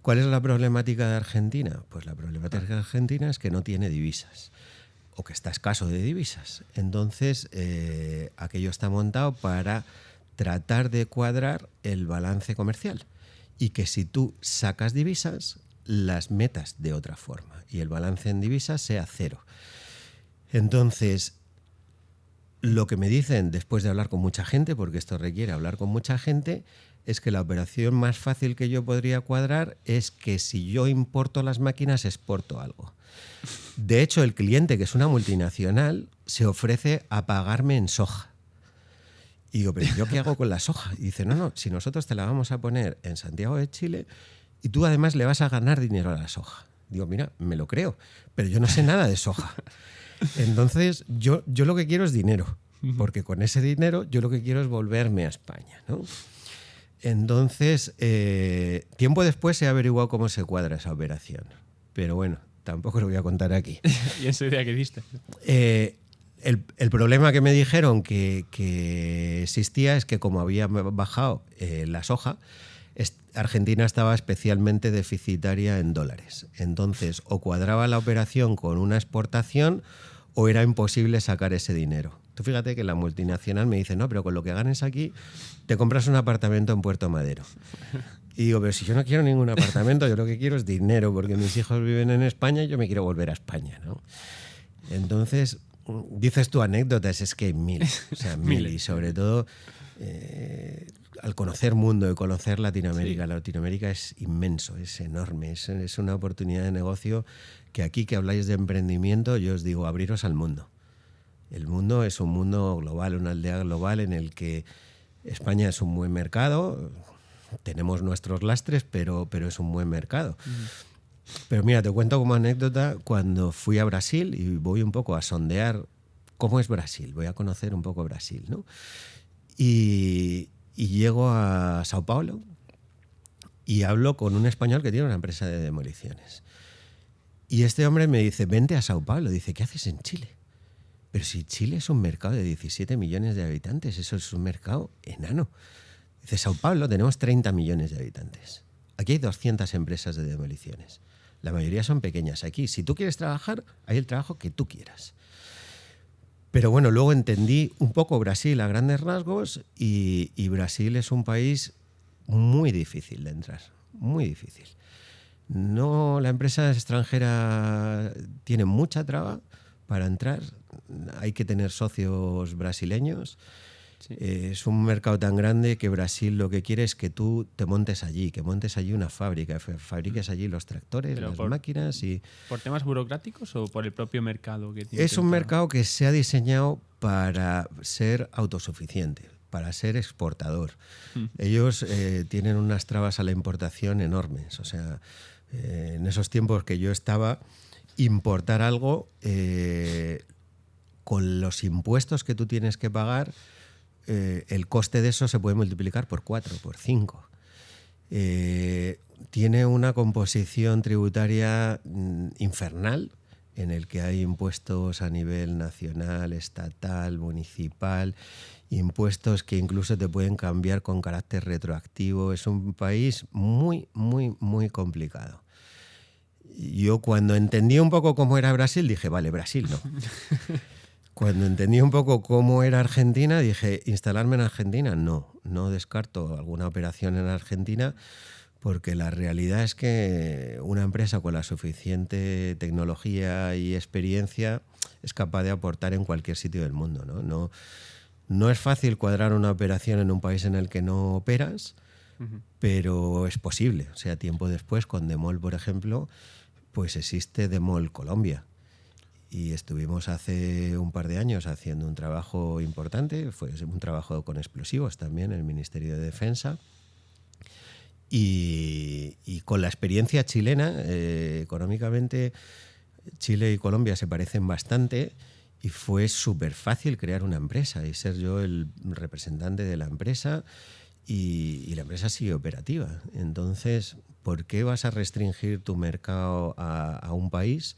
¿Cuál es la problemática de Argentina? Pues la problemática de Argentina es que no tiene divisas, o que está escaso de divisas. Entonces, aquello está montado para tratar de cuadrar el balance comercial. Y que si tú sacas divisas, las metas de otra forma y el balance en divisas sea 0. Entonces, lo que me dicen después de hablar con mucha gente, porque esto requiere hablar con mucha gente, es que la operación más fácil que yo podría cuadrar es que si yo importo las máquinas, exporto algo. De hecho, el cliente, que es una multinacional, se ofrece a pagarme en soja. Y digo, ¿pero yo qué hago con la soja? Y dice, no, si nosotros te la vamos a poner en Santiago de Chile y tú además le vas a ganar dinero a la soja. Digo, mira, me lo creo, pero yo no sé nada de soja. Entonces, yo lo que quiero es dinero, porque con ese dinero yo lo que quiero es volverme a España, ¿no? Entonces, tiempo después he averiguado cómo se cuadra esa operación. Pero bueno, tampoco lo voy a contar aquí. ¿Y esa idea que diste? El problema que me dijeron que existía es que, como había bajado la soja, Argentina estaba especialmente deficitaria en dólares. Entonces, o cuadraba la operación con una exportación o era imposible sacar ese dinero. Tú fíjate que la multinacional me dice, no, pero con lo que ganes aquí te compras un apartamento en Puerto Madero. Y digo, pero si yo no quiero ningún apartamento, yo lo que quiero es dinero, porque mis hijos viven en España y yo me quiero volver a España, ¿no? Entonces, dices tú anécdotas, es que hay 1000, o sea, 1000, y sobre todo al conocer mundo y conocer Latinoamérica. Sí. Latinoamérica es inmenso, es enorme, es una oportunidad de negocio que aquí, que habláis de emprendimiento, yo os digo, abriros al mundo. El mundo es un mundo global, una aldea global en el que España es un buen mercado, tenemos nuestros lastres, pero es un buen mercado. Pero mira, te cuento como anécdota, cuando fui a Brasil y voy un poco a sondear cómo es Brasil, voy a conocer un poco Brasil, ¿no? Y llego a Sao Paulo y hablo con un español que tiene una empresa de demoliciones. Y este hombre me dice, vente a Sao Paulo. Dice, ¿qué haces en Chile? Pero si Chile es un mercado de 17 millones de habitantes, eso es un mercado enano. Dice, Sao Paulo tenemos 30 millones de habitantes. Aquí hay 200 empresas de demoliciones. La mayoría son pequeñas. Aquí, si tú quieres trabajar, hay el trabajo que tú quieras. Pero bueno, luego entendí un poco Brasil a grandes rasgos y Brasil es un país muy difícil de entrar, muy difícil. No, la empresa extranjera tiene mucha traba para entrar, hay que tener socios brasileños. Sí. Es un mercado tan grande que Brasil lo que quiere es que tú te montes allí, que montes allí una fábrica, fabriques allí los tractores, Pero las máquinas y... ¿Por temas burocráticos o por el propio mercado que tiene? Es un mercado que se ha diseñado para ser autosuficiente, para ser exportador. Ellos tienen unas trabas a la importación enormes. O sea, en esos tiempos que yo estaba, importar algo con los impuestos que tú tienes que pagar, el coste de eso se puede multiplicar por 4, por 5. Tiene una composición tributaria infernal, en el que hay impuestos a nivel nacional, estatal, municipal, impuestos que incluso te pueden cambiar con carácter retroactivo. Es un país muy, muy, muy complicado. Yo cuando entendí un poco cómo era Brasil, dije, vale, Brasil no. Cuando entendí un poco cómo era Argentina, dije, ¿instalarme en Argentina? No, no descarto alguna operación en Argentina, porque la realidad es que una empresa con la suficiente tecnología y experiencia es capaz de aportar en cualquier sitio del mundo, ¿no? No es fácil cuadrar una operación en un país en el que no operas, pero es posible. O sea, tiempo después, con Demol, por ejemplo, pues existe Demol Colombia. Y estuvimos hace un par de años haciendo un trabajo importante, fue un trabajo con explosivos también en el Ministerio de Defensa. Y con la experiencia chilena, económicamente, Chile y Colombia se parecen bastante y fue súper fácil crear una empresa y ser yo el representante de la empresa y la empresa sigue operativa. Entonces, ¿por qué vas a restringir tu mercado a un país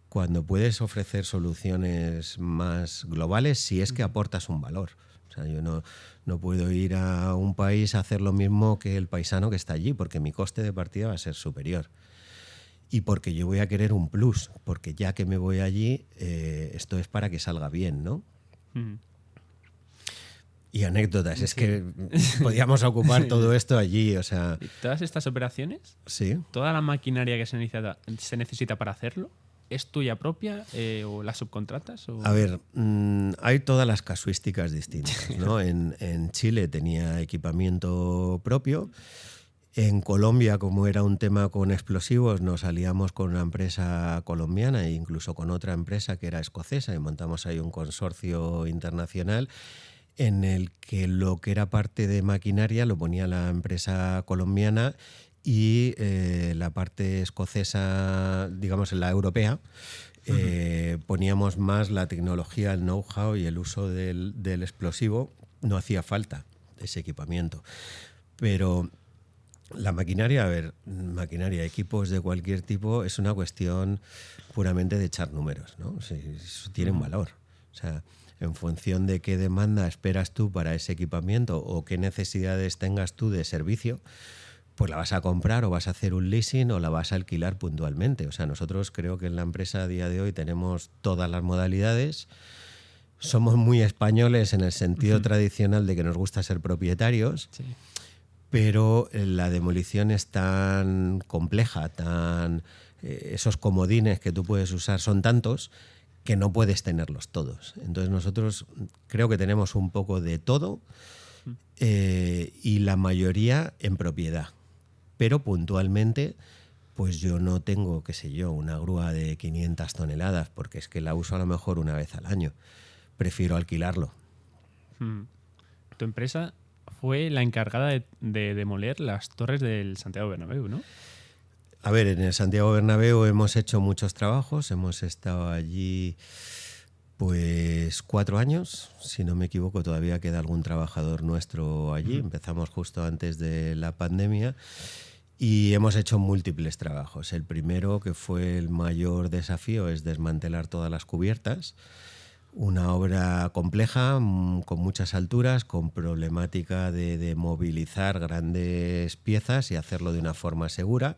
cuando puedes ofrecer soluciones más globales si es que aportas un valor? O sea, yo no puedo ir a un país a hacer lo mismo que el paisano que está allí, porque mi coste de partida va a ser superior. Y porque yo voy a querer un plus, porque ya que me voy allí, esto es para que salga bien, ¿no? Y anécdotas, es que podíamos ocupar todo esto allí, o sea... ¿Y todas estas operaciones? Sí. ¿Toda la maquinaria que se necesita para hacerlo es tuya propia o la subcontratas? O... A ver, hay todas las casuísticas distintas, ¿no? En Chile tenía equipamiento propio. En Colombia, como era un tema con explosivos, nos aliamos con una empresa colombiana e incluso con otra empresa que era escocesa y montamos ahí un consorcio internacional en el que lo que era parte de maquinaria lo ponía la empresa colombiana y la parte escocesa, digamos la europea, poníamos más la tecnología, el know-how y el uso del explosivo. No hacía falta ese equipamiento. Pero la maquinaria, maquinaria, equipos de cualquier tipo, es una cuestión puramente de echar números, ¿no? Sí, eso tiene un valor. O sea, en función de qué demanda esperas tú para ese equipamiento o qué necesidades tengas tú de servicio, pues la vas a comprar o vas a hacer un leasing o la vas a alquilar puntualmente. O sea, nosotros creo que en la empresa a día de hoy tenemos todas las modalidades. Somos muy españoles en el sentido tradicional de que nos gusta ser propietarios, sí, pero la demolición es tan compleja, esos comodines que tú puedes usar son tantos que no puedes tenerlos todos. Entonces nosotros creo que tenemos un poco de todo y la mayoría en propiedad. Pero puntualmente, pues yo no tengo, qué sé yo, una grúa de 500 toneladas, porque es que la uso a lo mejor una vez al año. Prefiero alquilarlo. Tu empresa fue la encargada de demoler las torres del Santiago Bernabéu, ¿no? A ver, en el Santiago Bernabéu hemos hecho muchos trabajos, hemos estado allí pues 4 años, si no me equivoco, todavía queda algún trabajador nuestro allí. Empezamos justo antes de la pandemia y hemos hecho múltiples trabajos. El primero, que fue el mayor desafío, es desmantelar todas las cubiertas. Una obra compleja, con muchas alturas, con problemática de movilizar grandes piezas y hacerlo de una forma segura.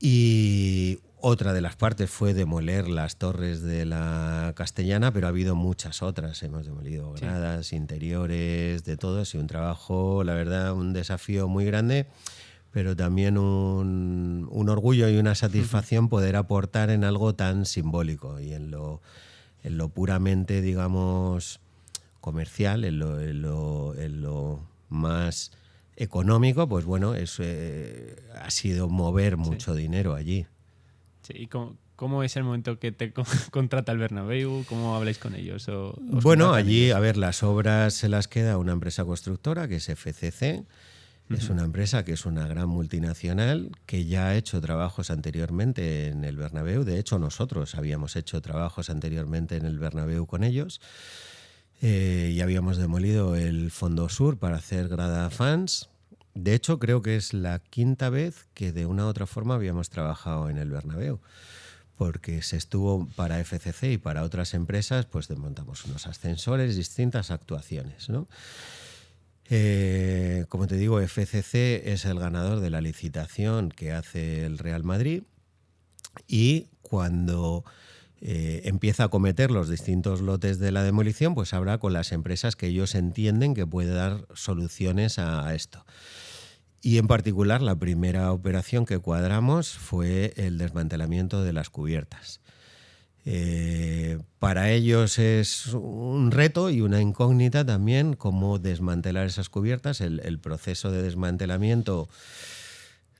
Y otra de las partes fue demoler las torres de la Castellana, pero ha habido muchas otras. Hemos demolido gradas, interiores, de todo. Ha sido un trabajo, la verdad, un desafío muy grande, pero también un orgullo y una satisfacción poder aportar en algo tan simbólico y en lo puramente, digamos, comercial, en lo más económico, pues bueno, eso ha sido mover mucho dinero allí. Sí, ¿y cómo es el momento que te contrata el Bernabéu? ¿Cómo habláis con ellos? Bueno, allí, a ver, las obras se las queda una empresa constructora que es FCC. Es una empresa que es una gran multinacional que ya ha hecho trabajos anteriormente en el Bernabéu. De hecho, nosotros habíamos hecho trabajos anteriormente en el Bernabéu con ellos. Y habíamos demolido el fondo sur para hacer grada fans. De hecho, creo que es la quinta vez que de una u otra forma habíamos trabajado en el Bernabéu, porque se estuvo para FCC y para otras empresas, pues desmontamos unos ascensores, distintas actuaciones, ¿no? Como te digo, FCC es el ganador de la licitación que hace el Real Madrid, y cuando empieza a acometer los distintos lotes de la demolición, pues habla con las empresas que ellos entienden que puede dar soluciones a esto. Y en particular la primera operación que cuadramos fue el desmantelamiento de las cubiertas. Para ellos es un reto y una incógnita también cómo desmantelar esas cubiertas. El proceso de desmantelamiento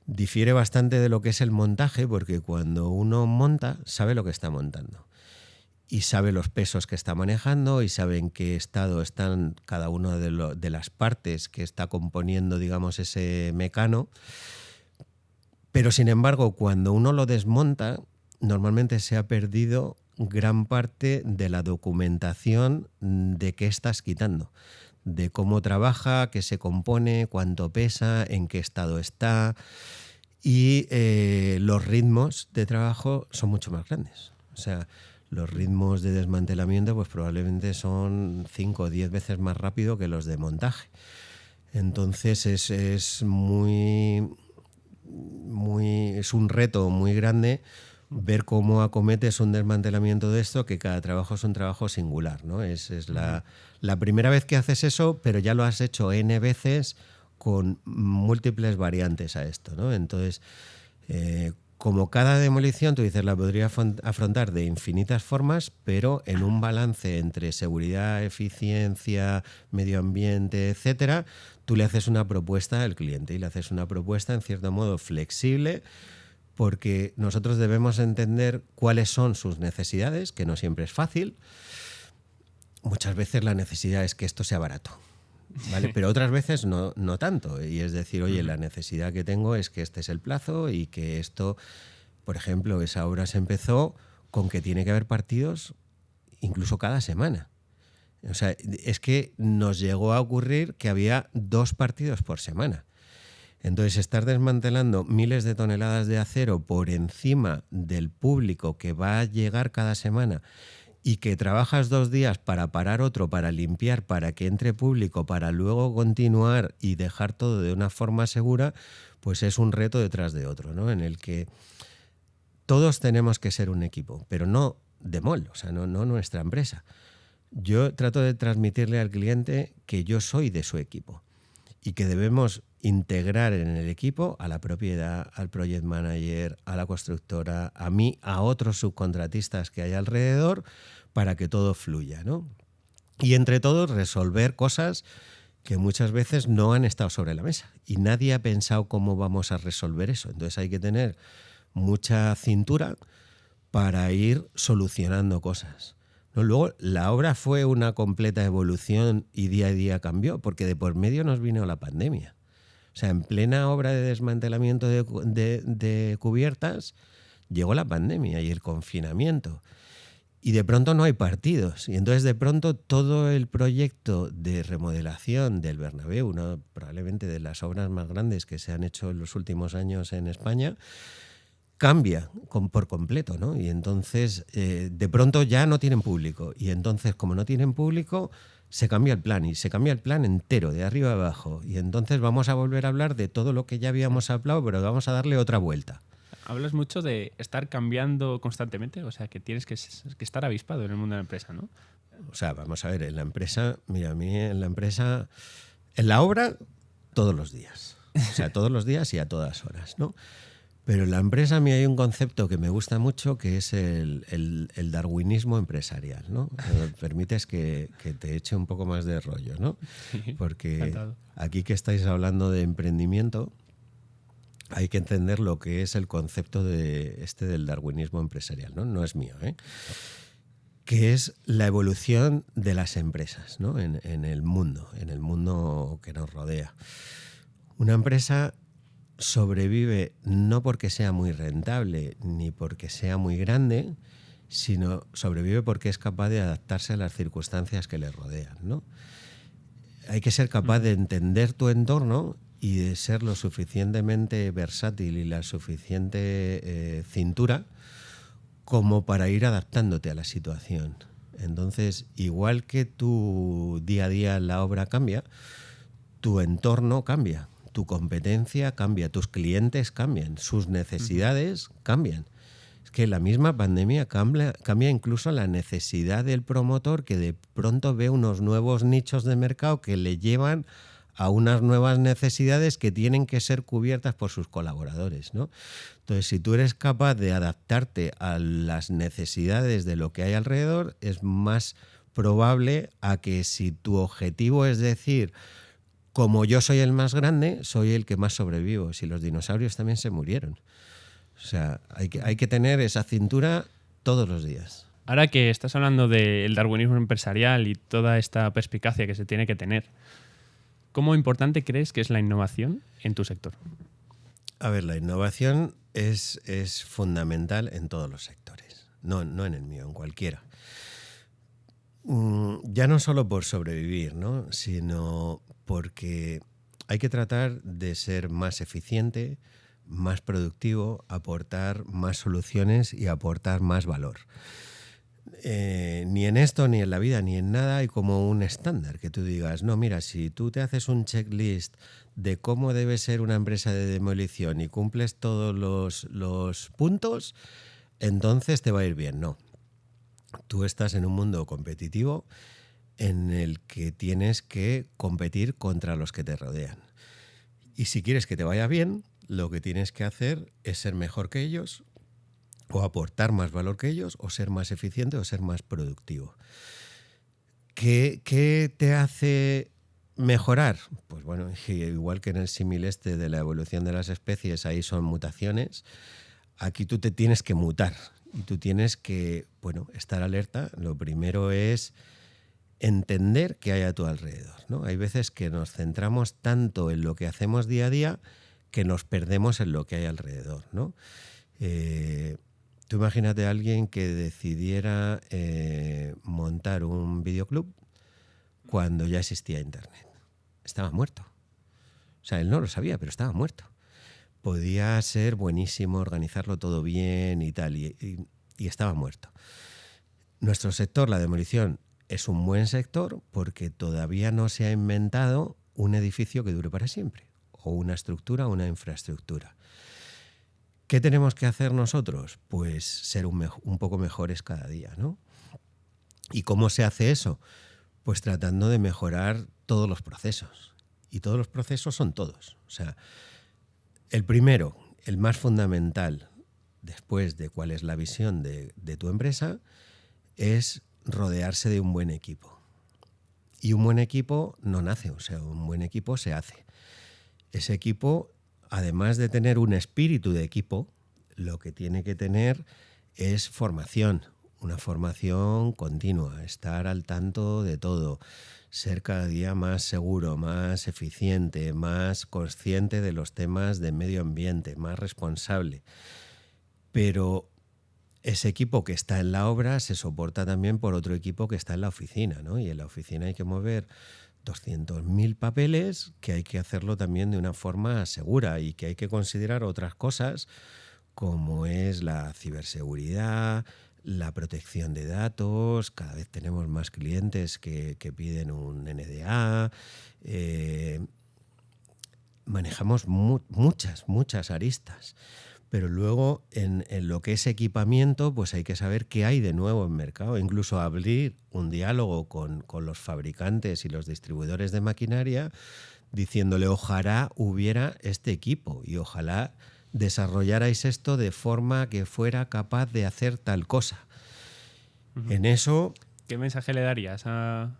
difiere bastante de lo que es el montaje, porque cuando uno monta sabe lo que está montando y sabe los pesos que está manejando y sabe en qué estado están cada una de las partes que está componiendo, digamos, ese mecano. Pero sin embargo, cuando uno lo desmonta, normalmente se ha perdido gran parte de la documentación de qué estás quitando, de cómo trabaja, qué se compone, cuánto pesa, en qué estado está, y los ritmos de trabajo son mucho más grandes. O sea, los ritmos de desmantelamiento pues probablemente son 5 o 10 veces más rápido que los de montaje. Entonces es un reto muy grande ver cómo acometes un desmantelamiento de esto, que cada trabajo es un trabajo singular, ¿no? Es la primera vez que haces eso, pero ya lo has hecho N veces con múltiples variantes a esto, ¿no? Entonces, como cada demolición, tú dices, la podría afrontar de infinitas formas, pero en un balance entre seguridad, eficiencia, medio ambiente, etcétera, tú le haces una propuesta al cliente y le haces una propuesta, en cierto modo, flexible, porque nosotros debemos entender cuáles son sus necesidades, que no siempre es fácil. Muchas veces la necesidad es que esto sea barato, ¿vale? Pero otras veces no tanto. Y es decir, oye, la necesidad que tengo es que este es el plazo y que esto, por ejemplo, esa obra se empezó con que tiene que haber partidos incluso cada semana. O sea, es que nos llegó a ocurrir que había 2 partidos por semana. Entonces, estar desmantelando miles de toneladas de acero por encima del público que va a llegar cada semana y que trabajas 2 días para parar otro, para limpiar, para que entre público, para luego continuar y dejar todo de una forma segura, pues es un reto detrás de otro, ¿no? En el que todos tenemos que ser un equipo, pero no Demol, o sea, no nuestra empresa. Yo trato de transmitirle al cliente que yo soy de su equipo y que debemos integrar en el equipo a la propiedad, al project manager, a la constructora, a mí, a otros subcontratistas que hay alrededor, para que todo fluya, ¿no? Y entre todos resolver cosas que muchas veces no han estado sobre la mesa y nadie ha pensado cómo vamos a resolver eso. Entonces hay que tener mucha cintura para ir solucionando cosas, ¿no? Luego, la obra fue una completa evolución y día a día cambió, porque de por medio nos vino la pandemia. O sea, en plena obra de desmantelamiento de cubiertas llegó la pandemia y el confinamiento. Y de pronto no hay partidos. Y entonces de pronto todo el proyecto de remodelación del Bernabéu, una probablemente de las obras más grandes que se han hecho en los últimos años en España, cambia por completo, ¿no? Y entonces de pronto ya no tienen público. Y entonces, como no tienen público, se cambia el plan, y se cambia el plan entero, de arriba a abajo. Y entonces vamos a volver a hablar de todo lo que ya habíamos hablado, pero vamos a darle otra vuelta. hablas mucho de estar cambiando constantemente, o sea, que tienes que estar avispado en el mundo de la empresa, ¿no? O sea, vamos a ver, en la empresa, mira, a mí en la empresa, en la obra, todos los días. O sea, todos los días y a todas horas, ¿no? Pero en la empresa a mí hay un concepto que me gusta mucho, que es el darwinismo empresarial, ¿no? Permites que te eche un poco más de rollo, ¿no? Sí, porque encantado. aquí que estáis hablando de emprendimiento, hay que entender lo que es el concepto del darwinismo empresarial, ¿no? No es mío, ¿eh? Que es la evolución de las empresas, ¿no? en el mundo que nos rodea. Una empresa sobrevive no porque sea muy rentable ni porque sea muy grande, sino sobrevive porque es capaz de adaptarse a las circunstancias que le rodean, ¿no? Hay que ser capaz de entender tu entorno y de ser lo suficientemente versátil y la suficiente cintura como para ir adaptándote a la situación. Entonces, igual que tu día a día en la obra cambia, tu entorno cambia, tu competencia cambia, tus clientes cambian, sus necesidades cambian. Es que la misma pandemia cambia incluso la necesidad del promotor, que de pronto ve unos nuevos nichos de mercado que le llevan a unas nuevas necesidades que tienen que ser cubiertas por sus colaboradores, ¿no? Entonces, si tú eres capaz de adaptarte a las necesidades de lo que hay alrededor, es más probable a que si tu objetivo es decir, como yo soy el más grande, soy el que más sobrevivo. Si los dinosaurios también se murieron. O sea, hay que tener esa cintura todos los días. Ahora que estás hablando del darwinismo empresarial y toda esta perspicacia que se tiene que tener, ¿cómo importante crees que es la innovación en tu sector? A ver, la innovación es fundamental en todos los sectores, no en el mío, en cualquiera. Ya no solo por sobrevivir, ¿no? Sino porque hay que tratar de ser más eficiente, más productivo, aportar más soluciones y aportar más valor. Ni en esto, ni en la vida, ni en nada hay como un estándar que tú digas, no, mira, si tú te haces un checklist de cómo debe ser una empresa de demolición y cumples todos los puntos, entonces te va a ir bien. No. Tú estás en un mundo competitivo en el que tienes que competir contra los que te rodean. Y si quieres que te vaya bien, lo que tienes que hacer es ser mejor que ellos, o aportar más valor que ellos, o ser más eficiente, o ser más productivo. ¿Qué te hace mejorar? Pues bueno, igual que en el símil de la evolución de las especies, ahí son mutaciones, aquí tú te tienes que mutar y tú tienes que, bueno, estar alerta. Lo primero es entender qué hay a tu alrededor, ¿no? Hay veces que nos centramos tanto en lo que hacemos día a día que nos perdemos en lo que hay alrededor, ¿no? Tú imagínate a alguien que decidiera montar un videoclub cuando ya existía Internet. Estaba muerto. O sea, él no lo sabía, pero estaba muerto. Podía ser buenísimo, organizarlo todo bien y tal, y estaba muerto. Nuestro sector, la demolición, es un buen sector porque todavía no se ha inventado un edificio que dure para siempre, o una estructura o una infraestructura. ¿Qué tenemos que hacer nosotros? Pues ser un poco mejores cada día, ¿no? ¿Y cómo se hace eso? Pues tratando de mejorar todos los procesos. Y todos los procesos son todos. O sea, el primero, el más fundamental, después de cuál es la visión de tu empresa, es rodearse de un buen equipo. Y un buen equipo no nace, o sea, un buen equipo se hace. Ese equipo, además de tener un espíritu de equipo, lo que tiene que tener es formación, una formación continua, estar al tanto de todo, ser cada día más seguro, más eficiente, más consciente de los temas de medio ambiente, más responsable. Pero ese equipo que está en la obra se soporta también por otro equipo que está en la oficina, ¿no? Y en la oficina hay que mover 200.000 papeles, que hay que hacerlo también de una forma segura y que hay que considerar otras cosas como es la ciberseguridad, la protección de datos. Cada vez tenemos más clientes que piden un NDA. Manejamos muchas aristas. pero luego en lo que es equipamiento, pues hay que saber qué hay de nuevo en mercado, incluso abrir un diálogo con los fabricantes y los distribuidores de maquinaria, diciéndole ojalá hubiera este equipo y ojalá desarrollarais esto de forma que fuera capaz de hacer tal cosa. En eso... ¿Qué mensaje le darías a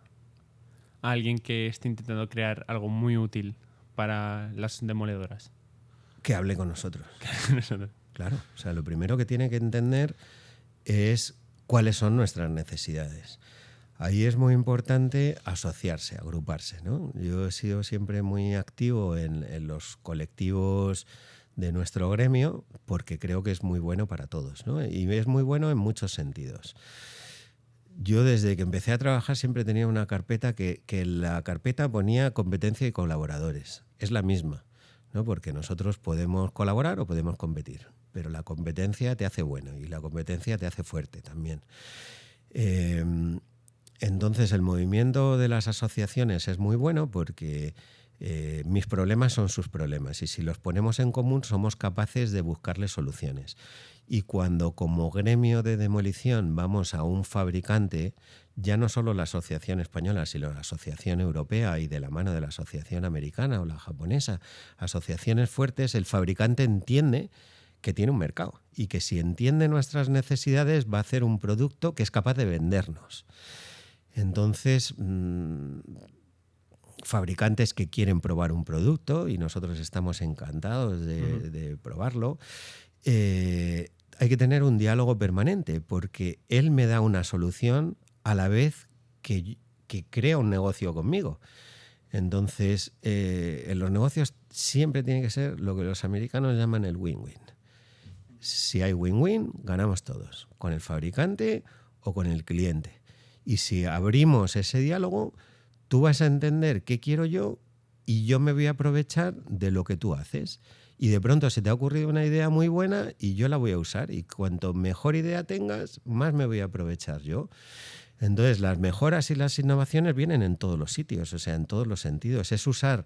alguien que esté intentando crear algo muy útil para las demoledoras? Que hable con nosotros. Claro, o sea, lo primero que tiene que entender es cuáles son nuestras necesidades. Ahí es muy importante asociarse, agruparse, ¿no? Yo he sido siempre muy activo en los colectivos de nuestro gremio porque creo que es muy bueno para todos, ¿no? Y es muy bueno en muchos sentidos. Yo desde que empecé a trabajar siempre tenía una carpeta que la carpeta ponía competencia y colaboradores. Es la misma, ¿no? Porque nosotros podemos colaborar o podemos competir, pero la competencia te hace bueno y la competencia te hace fuerte también. Entonces el movimiento de las asociaciones es muy bueno porque mis problemas son sus problemas y si los ponemos en común somos capaces de buscarles soluciones. Y cuando como gremio de demolición vamos a un fabricante, ya no solo la asociación española, sino la asociación europea y de la mano de la asociación americana o la japonesa, asociaciones fuertes, el fabricante entiende que tiene un mercado y que si entiende nuestras necesidades va a hacer un producto que es capaz de vendernos. Entonces, fabricantes que quieren probar un producto y nosotros estamos encantados de probarlo, hay que tener un diálogo permanente porque él me da una solución a la vez que crea un negocio conmigo. Entonces, en los negocios siempre tiene que ser lo que los americanos llaman el win-win. Si hay win-win, ganamos todos, con el fabricante o con el cliente. Y si abrimos ese diálogo, tú vas a entender qué quiero yo y yo me voy a aprovechar de lo que tú haces. Y de pronto se te ha ocurrido una idea muy buena y yo la voy a usar. Y cuanto mejor idea tengas, más me voy a aprovechar yo. Entonces, las mejoras y las innovaciones vienen en todos los sitios, o sea, en todos los sentidos. Es usar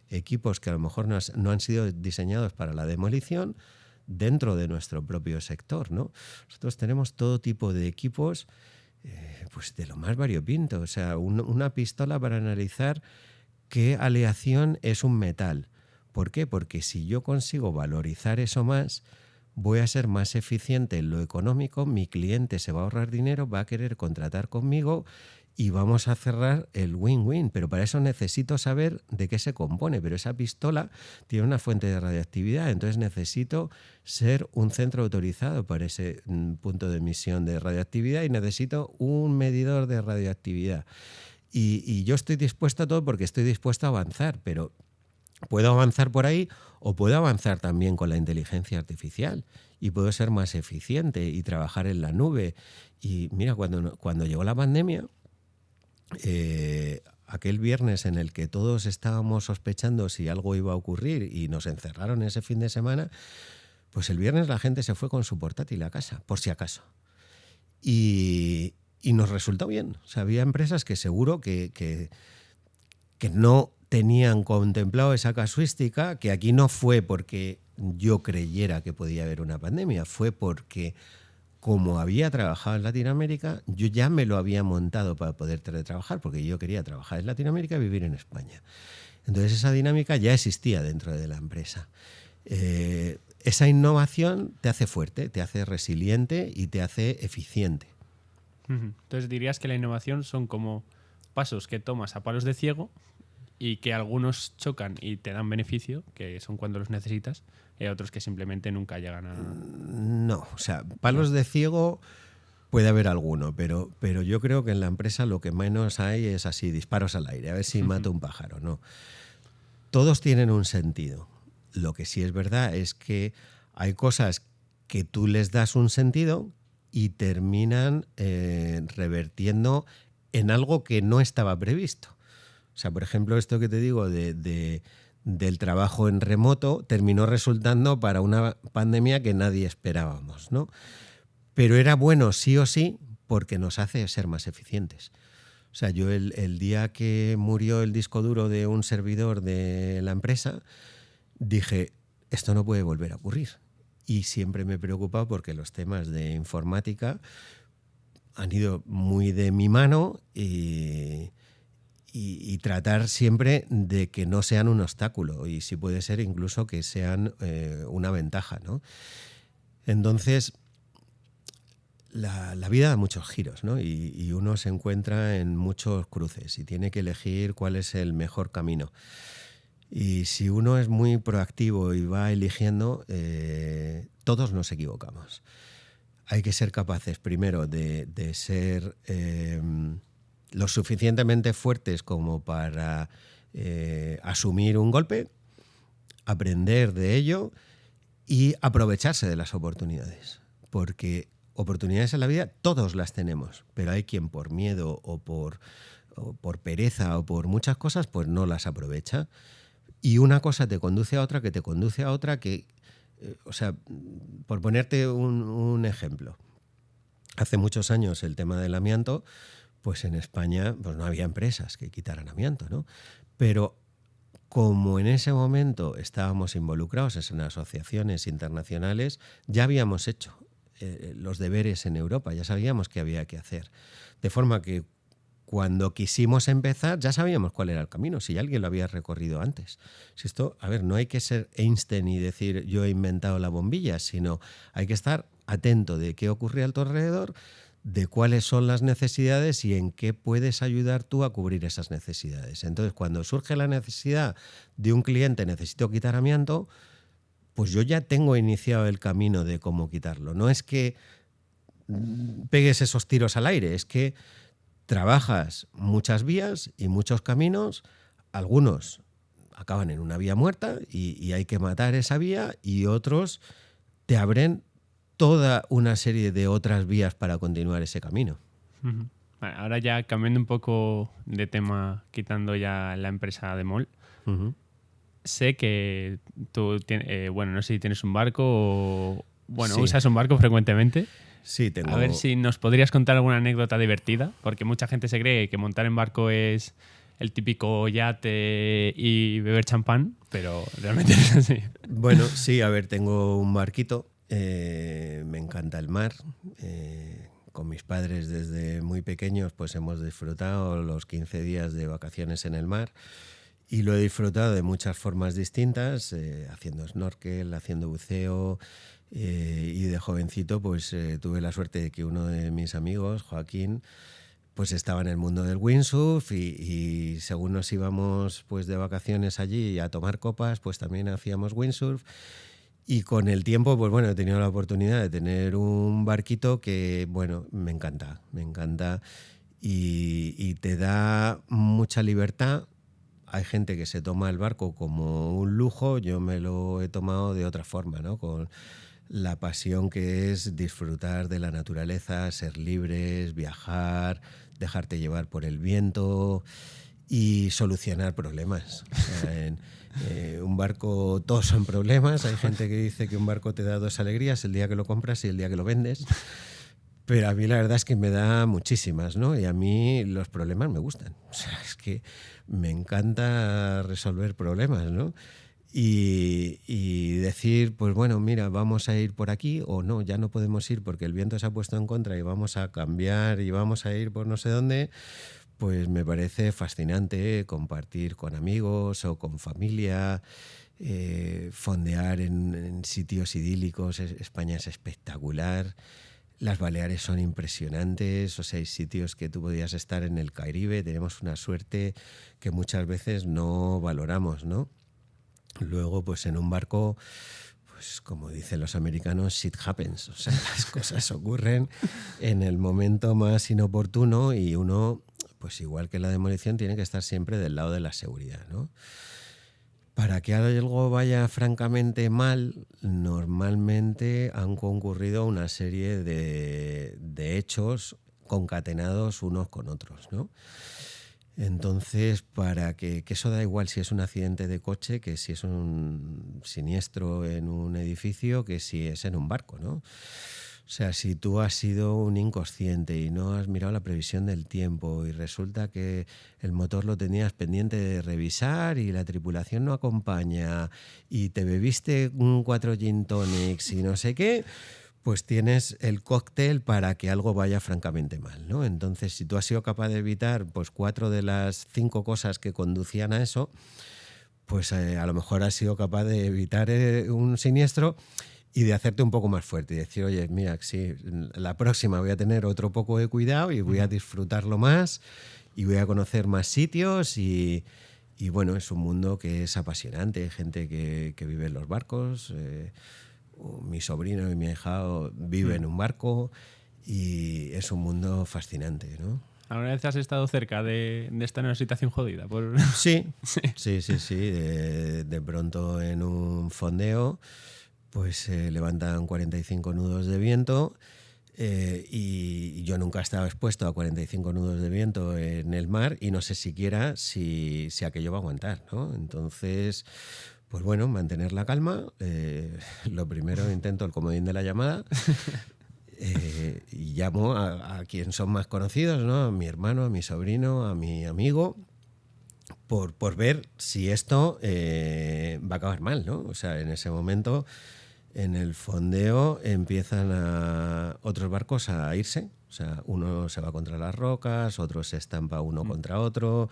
equipos que a lo mejor no han sido diseñados para la demolición dentro de nuestro propio sector, ¿no? Nosotros tenemos todo tipo de equipos pues de lo más variopinto. O sea, una pistola para analizar qué aleación es un metal. ¿Por qué? Porque si yo consigo valorizar eso más, voy a ser más eficiente en lo económico, mi cliente se va a ahorrar dinero, va a querer contratar conmigo y vamos a cerrar el win-win. Pero para eso necesito saber de qué se compone. Pero esa pistola tiene una fuente de radioactividad, entonces necesito ser un centro autorizado para ese punto de emisión de radioactividad y necesito un medidor de radioactividad. Y yo estoy dispuesto a todo porque estoy dispuesto a avanzar, pero puedo avanzar por ahí o puedo avanzar también con la inteligencia artificial y puedo ser más eficiente y trabajar en la nube. Y mira, cuando llegó la pandemia, aquel viernes en el que todos estábamos sospechando si algo iba a ocurrir y nos encerraron ese fin de semana, pues el viernes la gente se fue con su portátil a casa, por si acaso. Y nos resultó bien. O sea, había empresas que seguro que no tenían contemplado esa casuística, que aquí no fue porque yo creyera que podía haber una pandemia, fue porque como había trabajado en Latinoamérica, yo ya me lo había montado para poder teletrabajar, porque yo quería trabajar en Latinoamérica y vivir en España. Entonces esa dinámica ya existía dentro de la empresa. Esa innovación te hace fuerte, te hace resiliente y te hace eficiente. Entonces dirías que la innovación son como pasos que tomas a palos de ciego y que algunos chocan y te dan beneficio, que son cuando los necesitas, y otros que simplemente nunca llegan a... No, o sea, palos de ciego puede haber alguno, pero yo creo que en la empresa lo que menos hay es así, disparos al aire, a ver si mato un pájaro, no. Todos tienen un sentido. Lo que sí es verdad es que hay cosas que tú les das un sentido y terminan revertiendo en algo que no estaba previsto. O sea, por ejemplo, esto que te digo del trabajo en remoto terminó resultando para una pandemia que nadie esperábamos, ¿no? Pero era bueno sí o sí porque nos hace ser más eficientes. O sea, yo el día que murió el disco duro de un servidor de la empresa, dije, esto no puede volver a ocurrir. y siempre me preocupa porque los temas de informática han ido muy de mi mano y tratar siempre de que no sean un obstáculo y si puede ser incluso que sean una ventaja, ¿no? Entonces, la vida da muchos giros, ¿no? Y uno se encuentra en muchos cruces y tiene que elegir cuál es el mejor camino. Y si uno es muy proactivo y va eligiendo, todos nos equivocamos. Hay que ser capaces primero de ser lo suficientemente fuertes como para asumir un golpe, aprender de ello y aprovecharse de las oportunidades. Porque oportunidades en la vida todos las tenemos, pero hay quien por miedo o por pereza o por muchas cosas pues no las aprovecha. Y una cosa te conduce a otra, que te conduce a otra, que, o sea, por ponerte un ejemplo, hace muchos años el tema del amianto, pues en España pues no había empresas que quitaran amianto, ¿no? Pero como en ese momento estábamos involucrados en asociaciones internacionales, ya habíamos hecho los deberes en Europa, ya sabíamos qué había que hacer. De forma que cuando quisimos empezar ya sabíamos cuál era el camino, si alguien lo había recorrido antes. Si esto, a ver, no hay que ser Einstein y decir yo he inventado la bombilla, sino hay que estar atento de qué ocurre a tu alrededor, de cuáles son las necesidades y en qué puedes ayudar tú a cubrir esas necesidades. Entonces, cuando surge la necesidad de un cliente, necesito quitar amianto, pues yo ya tengo iniciado el camino de cómo quitarlo. No es que pegues esos tiros al aire, es que trabajas muchas vías y muchos caminos, algunos acaban en una vía muerta y hay que matar esa vía y otros te abren toda una serie de otras vías para continuar ese camino. Uh-huh. Vale, ahora ya cambiando un poco de tema, quitando ya la empresa de MOL, uh-huh. Sé que tú, bueno, no sé si tienes un barco o... Bueno, sí. ¿Usas un barco frecuentemente? Sí, tengo... A ver si nos podrías contar alguna anécdota divertida, porque mucha gente se cree que montar en barco es el típico yate y beber champán, pero realmente no es así. Bueno, sí, a ver, tengo un barquito, me encanta el mar, con mis padres desde muy pequeños pues hemos disfrutado los 15 días de vacaciones en el mar y lo he disfrutado de muchas formas distintas, haciendo snorkel, haciendo buceo, y de jovencito pues tuve la suerte de que uno de mis amigos, Joaquín, pues estaba en el mundo del windsurf y según nos íbamos pues de vacaciones allí a tomar copas, pues también hacíamos windsurf. Y con el tiempo, pues bueno, he tenido la oportunidad de tener un barquito que, bueno, me encanta y te da mucha libertad. Hay gente que se toma el barco como un lujo, yo me lo he tomado de otra forma, ¿no? Con la pasión que es disfrutar de la naturaleza, ser libres, viajar, dejarte llevar por el viento y solucionar problemas. O sea, en un barco todos son problemas. Hay gente que dice que un barco te da dos alegrías, el día que lo compras y el día que lo vendes. Pero a mí la verdad es que me da muchísimas, ¿no? Y a mí los problemas me gustan. O sea, es que me encanta resolver problemas, ¿no? Y decir, pues bueno, mira, vamos a ir por aquí o no, ya no podemos ir porque el viento se ha puesto en contra y vamos a cambiar y vamos a ir por no sé dónde, pues me parece fascinante compartir con amigos o con familia, fondear en sitios idílicos. España es espectacular. Las Baleares son impresionantes, o sea, hay sitios que tú podías estar en el Caribe, tenemos una suerte que muchas veces no valoramos, ¿no? Luego, pues en un barco, pues como dicen los americanos, shit happens, o sea, las cosas ocurren en el momento más inoportuno y uno, pues igual que la demolición, tiene que estar siempre del lado de la seguridad, ¿no? Para que algo vaya francamente mal, normalmente han concurrido una serie de hechos concatenados unos con otros, ¿no? Entonces, para que eso da igual si es un accidente de coche, que si es un siniestro en un edificio, que si es en un barco, ¿no? O sea, si tú has sido un inconsciente y no has mirado la previsión del tiempo y resulta que el motor lo tenías pendiente de revisar y la tripulación no acompaña y te bebiste 4 gin tonics y no sé qué, pues tienes el cóctel para que algo vaya francamente mal, ¿no? Entonces, si tú has sido capaz de evitar pues 4 de las 5 cosas que conducían a eso, pues a lo mejor has sido capaz de evitar un siniestro y de hacerte un poco más fuerte y decir, oye, mira, sí, la próxima voy a tener otro poco de cuidado y voy a disfrutarlo más y voy a conocer más sitios y bueno, es un mundo que es apasionante, hay gente que vive en los barcos, mi sobrino y mi ahijado viven en un barco y es un mundo fascinante, ¿no? ¿Alguna vez has estado cerca de estar en una situación jodida? Sí. De pronto en un fondeo pues se levantan 45 nudos de viento y yo nunca he estado expuesto a 45 nudos de viento en el mar y no sé siquiera si aquello va a aguantar, ¿no? Entonces, pues bueno, mantener la calma. Lo primero intento el comodín de la llamada. Y llamo a quien son más conocidos, ¿no? A mi hermano, a mi sobrino, a mi amigo, por ver si esto va a acabar mal, ¿no? O sea, en ese momento, en el fondeo, empiezan otros barcos a irse. O sea, uno se va contra las rocas, otro se estampa uno contra otro.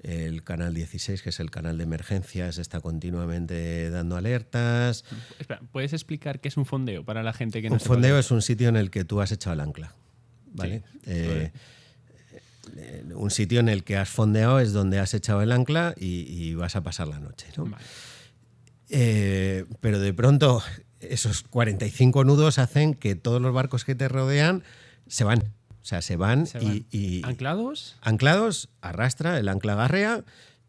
El canal 16, que es el canal de emergencias, está continuamente dando alertas. Espera, ¿puedes explicar qué es un fondeo para la gente que no Un sepa fondeo qué es un sitio en el que tú has echado el ancla, ¿vale? Sí. Un sitio en el que has fondeado es donde has echado el ancla y vas a pasar la noche, ¿no? Vale. Pero de pronto esos 45 nudos hacen que todos los barcos que te rodean se van. O sea, se van. Y ¿Anclados? Anclados, arrastra, el ancla garrea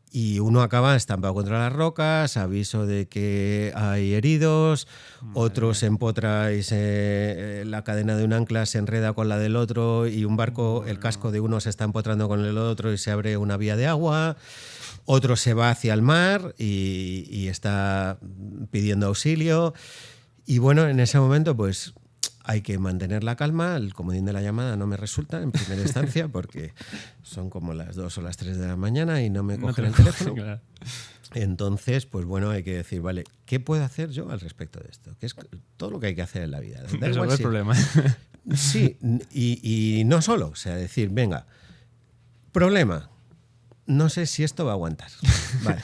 y uno acaba estampado contra las rocas, aviso de que hay heridos, otro se empotra y la cadena de un ancla se enreda con la del otro y un barco, el casco de uno se está empotrando con el otro y se abre una vía de agua. Otro se va hacia el mar y está pidiendo auxilio. Y bueno, en ese momento pues hay que mantener la calma. El comodín de la llamada no me resulta en primera instancia porque son como las 2 o las 3 de la mañana y no me cogen el teléfono. Claro. Entonces, pues bueno, hay que decir, vale, ¿qué puedo hacer yo al respecto de esto? Que es todo lo que hay que hacer en la vida. Resolver problemas. Sí, y no solo. O sea, decir, venga, problema. No sé si esto va a aguantar. Vale.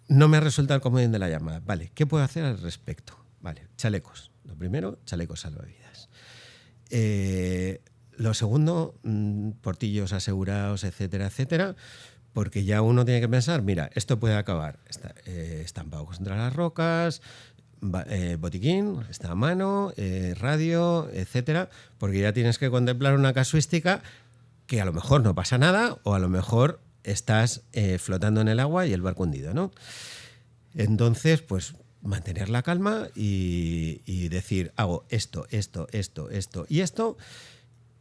No me resulta el comodín de la llamada. Vale, ¿qué puedo hacer al respecto? Vale, chalecos. Lo primero, chalecos salvavidas. Lo segundo, portillos asegurados, etcétera, etcétera, porque ya uno tiene que pensar, mira, esto puede acabar estampado contra las rocas, botiquín, está a mano, radio, etcétera, porque ya tienes que contemplar una casuística que a lo mejor no pasa nada o a lo mejor estás flotando en el agua y el barco hundido, ¿no? Entonces, pues mantener la calma y decir, hago esto y esto,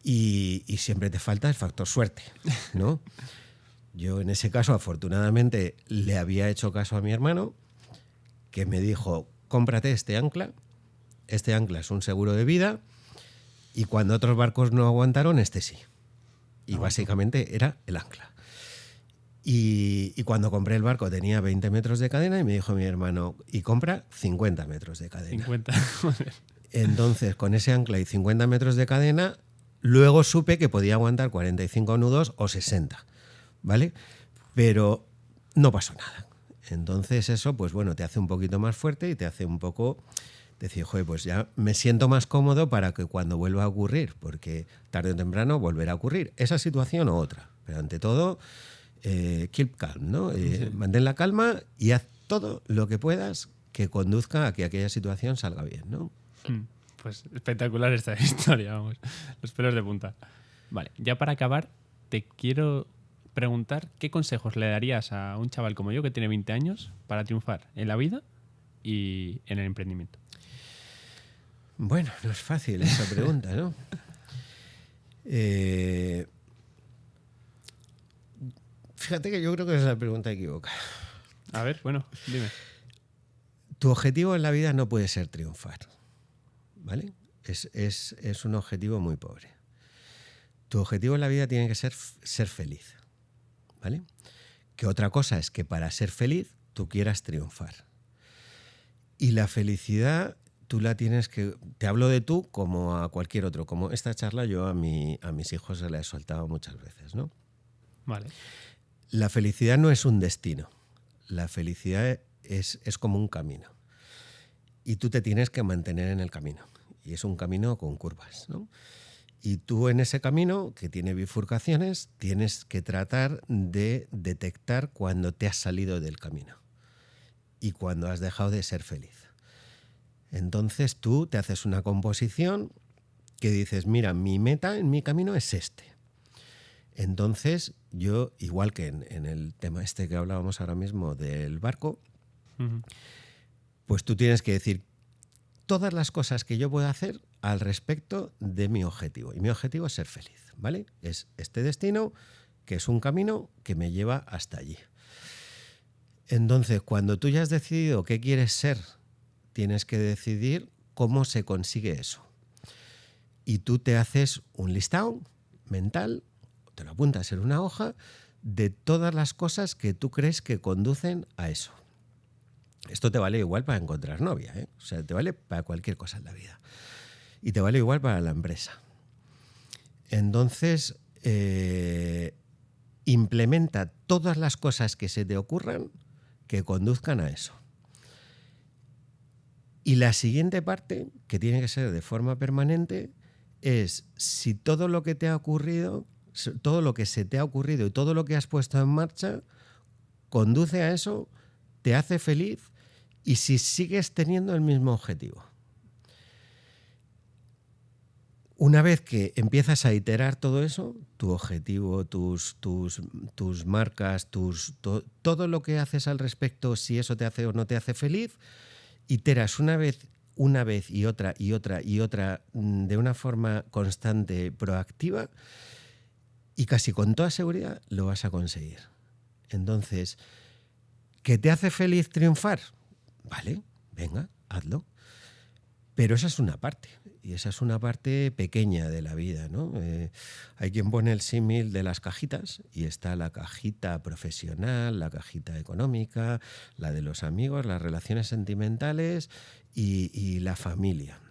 y siempre te falta el factor suerte, ¿no? Yo en ese caso, afortunadamente, le había hecho caso a mi hermano, que me dijo, cómprate este ancla es un seguro de vida, y cuando otros barcos no aguantaron, este sí. Y básicamente era el ancla. Y cuando compré el barco tenía 20 metros de cadena y me dijo mi hermano, y compra 50 metros de cadena. 50. Entonces, con ese ancla y 50 metros de cadena, luego supe que podía aguantar 45 nudos o 60, ¿vale? Pero no pasó nada. Entonces eso, pues bueno, te hace un poquito más fuerte y te hace un poco decir, joder, pues ya me siento más cómodo para que cuando vuelva a ocurrir, porque tarde o temprano volverá a ocurrir esa situación o otra. Pero ante todo, keep calm, ¿no? Sí. Mantén la calma y haz todo lo que puedas que conduzca a que aquella situación salga bien, ¿no? Pues espectacular esta historia, vamos. Los pelos de punta. Vale, ya para acabar, te quiero preguntar qué consejos le darías a un chaval como yo que tiene 20 años para triunfar en la vida y en el emprendimiento. Bueno, no es fácil esa pregunta, ¿no? Fíjate que yo creo que es la pregunta equivocada. A ver, bueno, dime. Tu objetivo en la vida no puede ser triunfar, ¿vale? Es un objetivo muy pobre. Tu objetivo en la vida tiene que ser feliz, ¿vale? Que otra cosa es que para ser feliz tú quieras triunfar. Y la felicidad tú la tienes que... Te hablo de tú como a cualquier otro. Como esta charla yo a mis hijos se la he soltado muchas veces, ¿no? Vale. La felicidad no es un destino. La felicidad es como un camino. Y tú te tienes que mantener en el camino. Y es un camino con curvas, ¿no? Y tú en ese camino, que tiene bifurcaciones, tienes que tratar de detectar cuando te has salido del camino y cuando has dejado de ser feliz. Entonces tú te haces una composición que dices, mira, mi meta en mi camino es este. Entonces yo, igual que en el tema este que hablábamos ahora mismo del barco, pues tú tienes que decir todas las cosas que yo puedo hacer al respecto de mi objetivo. Y mi objetivo es ser feliz, ¿vale? Es este destino, que es un camino que me lleva hasta allí. Entonces, cuando tú ya has decidido qué quieres ser, tienes que decidir cómo se consigue eso. Y tú te haces un listado mental, te lo apuntas en una hoja, de todas las cosas que tú crees que conducen a eso. Esto te vale igual para encontrar novia, ¿eh? O sea, te vale para cualquier cosa en la vida. Y te vale igual para la empresa. Entonces, implementa todas las cosas que se te ocurran que conduzcan a eso. Y la siguiente parte, que tiene que ser de forma permanente, es si todo lo que te ha ocurrido, todo lo que se te ha ocurrido y todo lo que has puesto en marcha conduce a eso, te hace feliz y si sigues teniendo el mismo objetivo. Una vez que empiezas a iterar todo eso, tu objetivo, tus marcas, todo lo que haces al respecto, si eso te hace o no te hace feliz, iteras una vez y otra, de una forma constante, proactiva, y casi con toda seguridad lo vas a conseguir. Entonces, ¿qué te hace feliz triunfar? Vale, venga, hazlo. Pero esa es una parte, y esa es una parte pequeña de la vida, ¿no? Hay quien pone el símil de las cajitas, y está la cajita profesional, la cajita económica, la de los amigos, las relaciones sentimentales y la familia.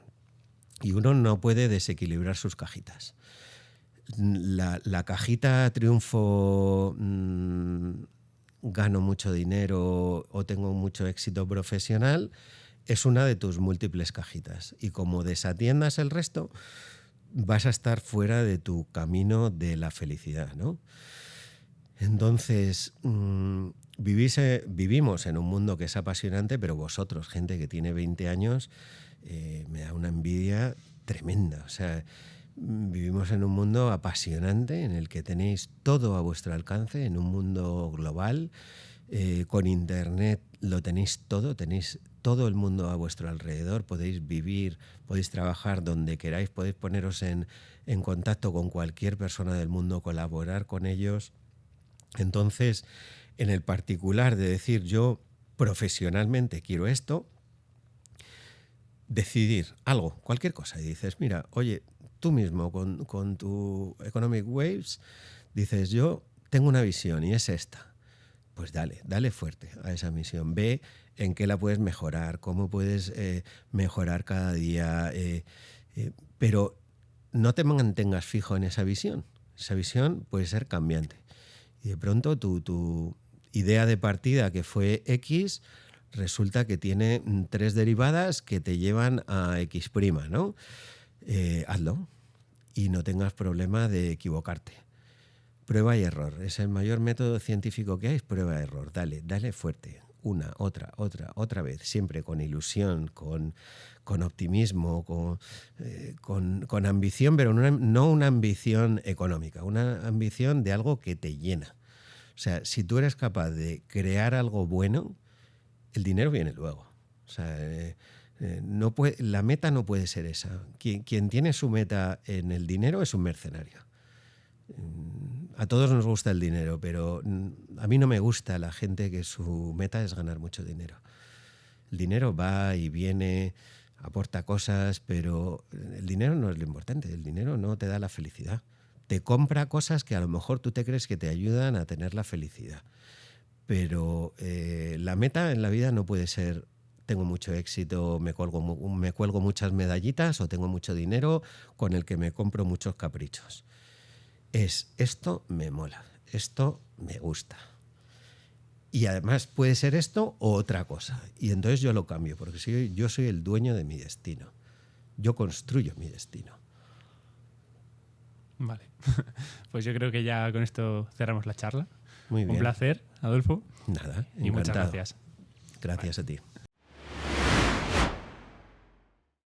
Y uno no puede desequilibrar sus cajitas. La cajita triunfo, gano mucho dinero o tengo mucho éxito profesional, es una de tus múltiples cajitas. Y como desatiendas el resto, vas a estar fuera de tu camino de la felicidad, ¿no? Entonces, vivimos en un mundo que es apasionante, pero vosotros, gente que tiene 20 años, me da una envidia tremenda. O sea, vivimos en un mundo apasionante en el que tenéis todo a vuestro alcance, en un mundo global. Con internet lo tenéis todo el mundo a vuestro alrededor, podéis vivir, podéis trabajar donde queráis, podéis poneros en contacto con cualquier persona del mundo, colaborar con ellos. Entonces, en el particular de decir yo profesionalmente quiero esto, decidir algo, cualquier cosa, y dices, mira, oye, tú mismo con tu Economic Waves, dices, yo tengo una visión y es esta. Pues dale fuerte a esa misión. Ve en qué la puedes mejorar, cómo puedes mejorar cada día, pero no te mantengas fijo en esa visión. Esa visión puede ser cambiante. Y de pronto tu idea de partida, que fue X, resulta que tiene 3 derivadas que te llevan a X', ¿no? Hazlo y no tengas problema de equivocarte. Prueba y error. Es el mayor método científico que hay, es prueba y error. Dale fuerte. Una, otra vez. Siempre con ilusión, con optimismo, con ambición, pero no una ambición económica, una ambición de algo que te llena. O sea, si tú eres capaz de crear algo bueno, el dinero viene luego. O sea, la meta no puede ser esa. Quien tiene su meta en el dinero es un mercenario. A todos nos gusta el dinero, pero a mí no me gusta la gente que su meta es ganar mucho dinero. El dinero va y viene, aporta cosas, pero el dinero no es lo importante, el dinero no te da la felicidad. Te compra cosas que a lo mejor tú te crees que te ayudan a tener la felicidad. Pero la meta en la vida no puede ser tengo mucho éxito, me cuelgo muchas medallitas o tengo mucho dinero con el que me compro muchos caprichos. Esto me mola, esto me gusta. Y además puede ser esto o otra cosa. Y entonces yo lo cambio, porque yo soy el dueño de mi destino. Yo construyo mi destino. Vale. Pues yo creo que ya con esto cerramos la charla. Muy bien. Un placer, Adolfo. Nada, y muchas gracias. Gracias a ti.